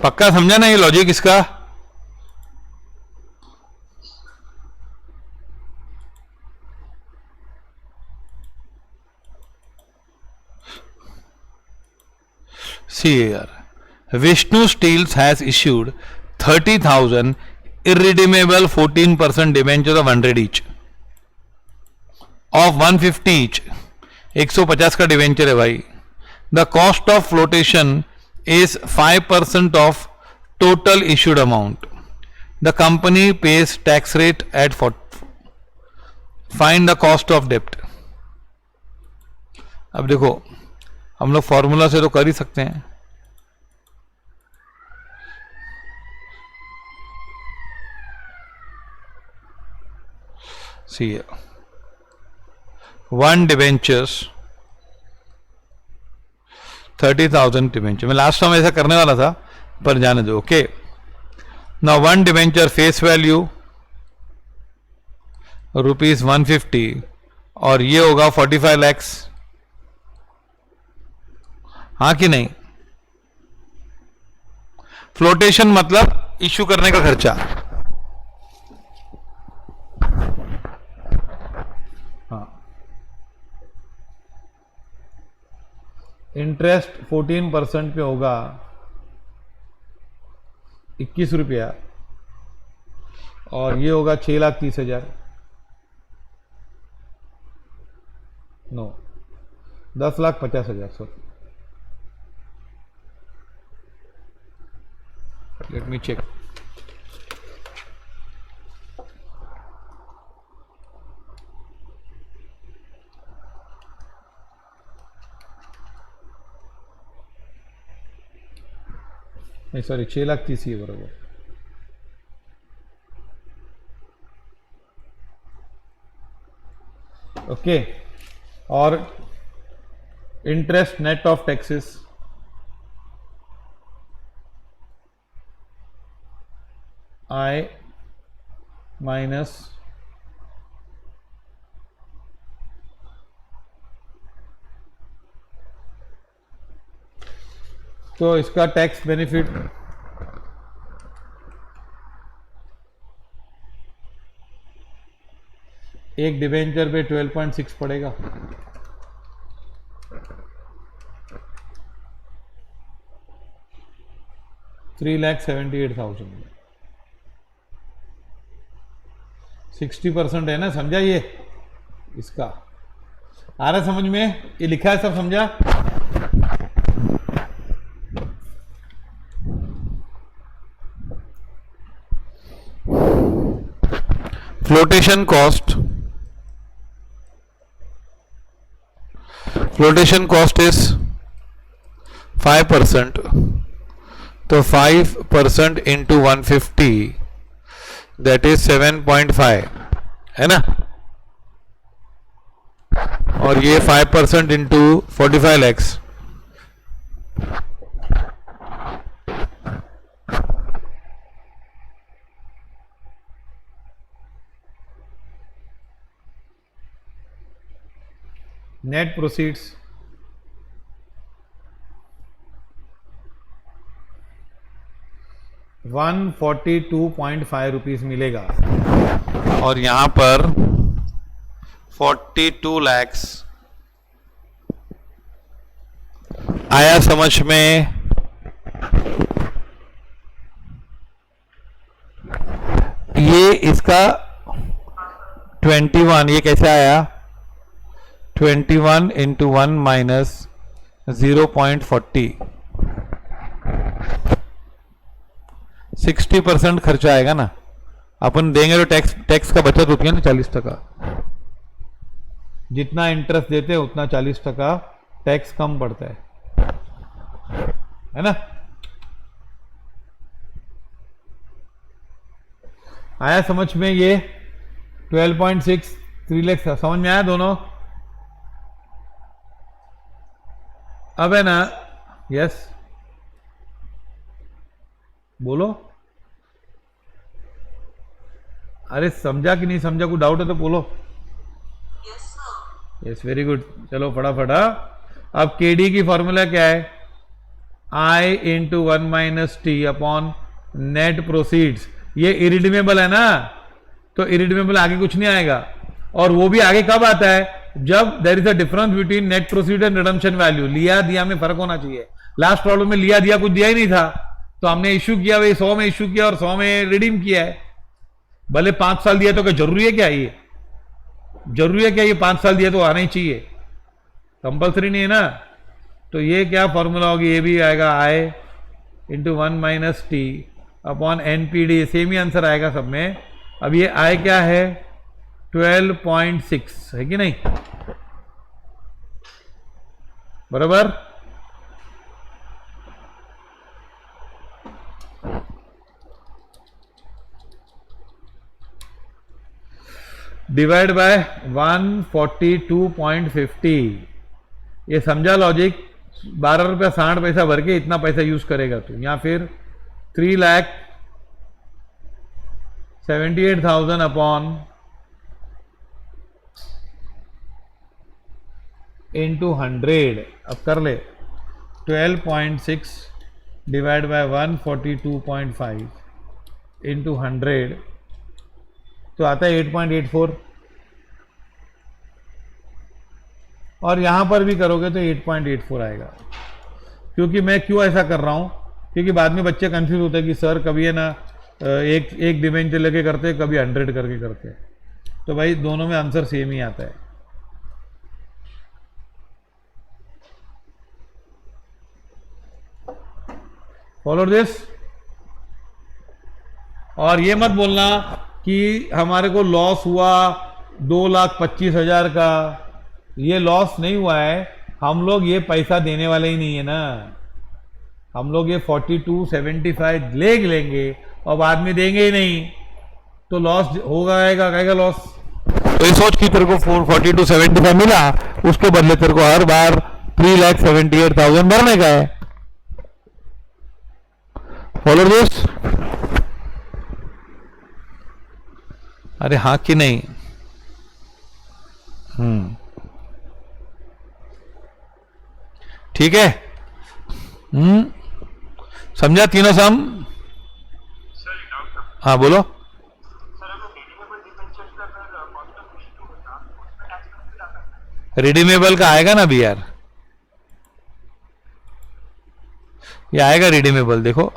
पक्का समझा ना ये लॉजिक इसका? See here, Vishnu Steels has issued 30,000 irredeemable 14% debentures of 100 each of 150 each. 150 का डिवेंचर है भाई. The cost of flotation is 5% of total issued amount. The company pays tax rate at 40. Find the cost of debt. अब देखो हम लोग formula से तो कर ही सकते हैं. See here. One debentures 30,000 debenture. मैं लास्ट टाइम ऐसा करने वाला था पर जाने दो. Okay, now one debenture face value ₹150 और ये होगा 45 lakhs. हाँ कि नहीं? फ्लोटेशन मतलब इश्यू करने का खर्चा. हाँ, इंटरेस्ट 14% पे होगा 21 रुपया और ये होगा 6,30,000. No, 10,50,000. Sorry, let me check. नहीं सॉरी, 6,30,000 है बराबर. ओके, और interest net of taxes I minus तो इसका टैक्स बेनिफिट एक डिबेंचर पे 12.6 पड़ेगा. $3,78,000. 60% है ना, समझा? ये इसका आ रहा समझ में? ये लिखा है, सब समझा? Flotation cost is 5%. तो 5% इंटू 150 दैट इज 7.5 है ना, और ये 5% इंटू 45 lakhs. नेट प्रोसीड्स ₹142.5 मिलेगा और यहां पर 42 lakhs आया समझ में? ये इसका 21, ये कैसे आया? 21 इंटू 1 माइनस 0.40, 60% खर्चा आएगा ना. अपन देंगे तो टैक्स का बचत होती है ना 40%. जितना इंटरेस्ट देते हैं उतना 40% टैक्स कम पड़ता है ना। आया समझ में ये 12.6 3 लाख समझ में आया दोनों। अब है ना, यस बोलो, अरे समझा कि नहीं समझा, कोई डाउट है तो बोलो। यस वेरी गुड, चलो फटाफट। अब केडी की फॉर्मूला क्या है, I into 1 minus T upon net proceeds. ये इरिडीमेबल है ना, तो इरिडीमेबल आगे कुछ नहीं आएगा, और वो भी आगे कब आता है, जब there is a difference between net proceed and redemption value. लिया दिया में फर्क होना चाहिए। लास्ट प्रॉब्लम में लिया दिया कुछ दिया ही नहीं था, तो हमने इश्यू किया, वही 100 में इश्यू किया और 100 में रिडीम किया है। भले 5 साल दिया तो क्या जरूरी है क्या, ये जरूरी है क्या, ये 5 साल दिया तो आना ही चाहिए, कंपल्सरी नहीं है ना। तो ये क्या फॉर्मूला होगी, ये भी आएगा I into 1 minus T upon NPD, same he answer आएगा सब में। अब ये I क्या है 12.6 है कि नहीं, बराबर। डिवाइड बाय 142.50, ये समझा लॉजिक। 12 रुपया 60 पैसा भर के इतना पैसा यूज करेगा तू, या फिर 3,78,000 अपॉन इंटू 100। अब कर ले 12.6 डिवाइड बाय 142.5 इंटू 100, तो आता है 8.84। और यहां पर भी करोगे तो 8.84 आएगा। क्योंकि मैं क्यों ऐसा कर रहा हूं, क्योंकि बाद में बच्चे कंफ्यूज होते हैं कि सर कभी है ना एक डिमेंशन लेके करते हैं, कभी 100 करके करते हैं, तो भाई दोनों में आंसर सेम ही आता है। Follow this. और ये मत बोलना कि हमारे को लॉस हुआ 2,25,000 का, ये लॉस नहीं हुआ है, हम लोग ये पैसा देने वाले ही नहीं है ना। हम लोग ये 42.75 लेंगे और बाद में देंगे ही नहीं, तो लॉस होगा, आएगा लॉस। तो ये सोच कि तेरे को 42.75 मिला, उसके बदले तेरे को हर बार 3,78,000 भरने का है। Follow this. अरे हाँ कि नहीं, ठीक है। समझा तीनों सम। हाँ बोलो। रिडीमेबल का आएगा ना भी यार, ये आएगा रिडीमेबल, देखो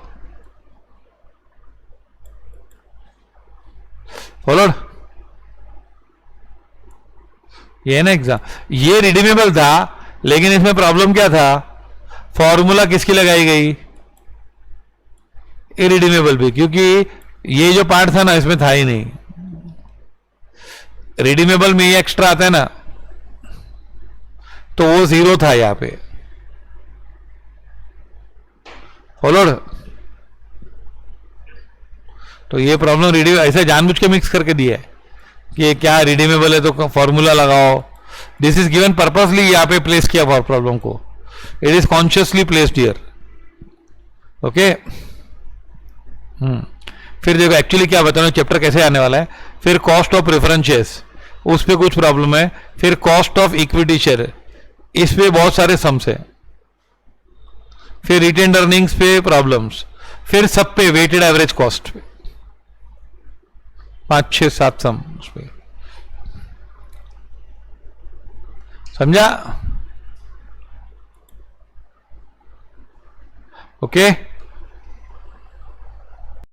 फॉलोड, ये है ना एग्जाम। ये रिडीमेबल था, लेकिन इसमें प्रॉब्लम क्या था, फॉर्मूला किसकी लगाई गई, इरिडीमेबल भी, क्योंकि ये जो पार्ट था ना इसमें था ही नहीं। रिडीमेबल में ये एक्स्ट्रा आता है ना, तो वो 0 था यहां पे। फॉलोड। तो ये प्रॉब्लम ऐसे जानबूझ के मिक्स करके दिया है कि ये क्या रिडीमेबल है तो फॉर्मूला लगाओ। दिस इज गिवन पर्पसली, यहां पे प्लेस किया फॉर प्रॉब्लम को, it is consciously placed here. Okay. फिर देखो एक्चुअली क्या बताना, चैप्टर कैसे आने वाला है। फिर कॉस्ट ऑफ प्रेफरेंसेस, उस पर कुछ प्रॉब्लम है। फिर कॉस्ट ऑफ इक्विटी शेयर, इस पे बहुत सारे सम्स है। फिर रिटेन्ड अर्निंग्स पे प्रॉब्लम्स, फिर सब पे वेटेड एवरेज कॉस्ट पे 5, 6, 7 सम उस पे। समझा? ओके।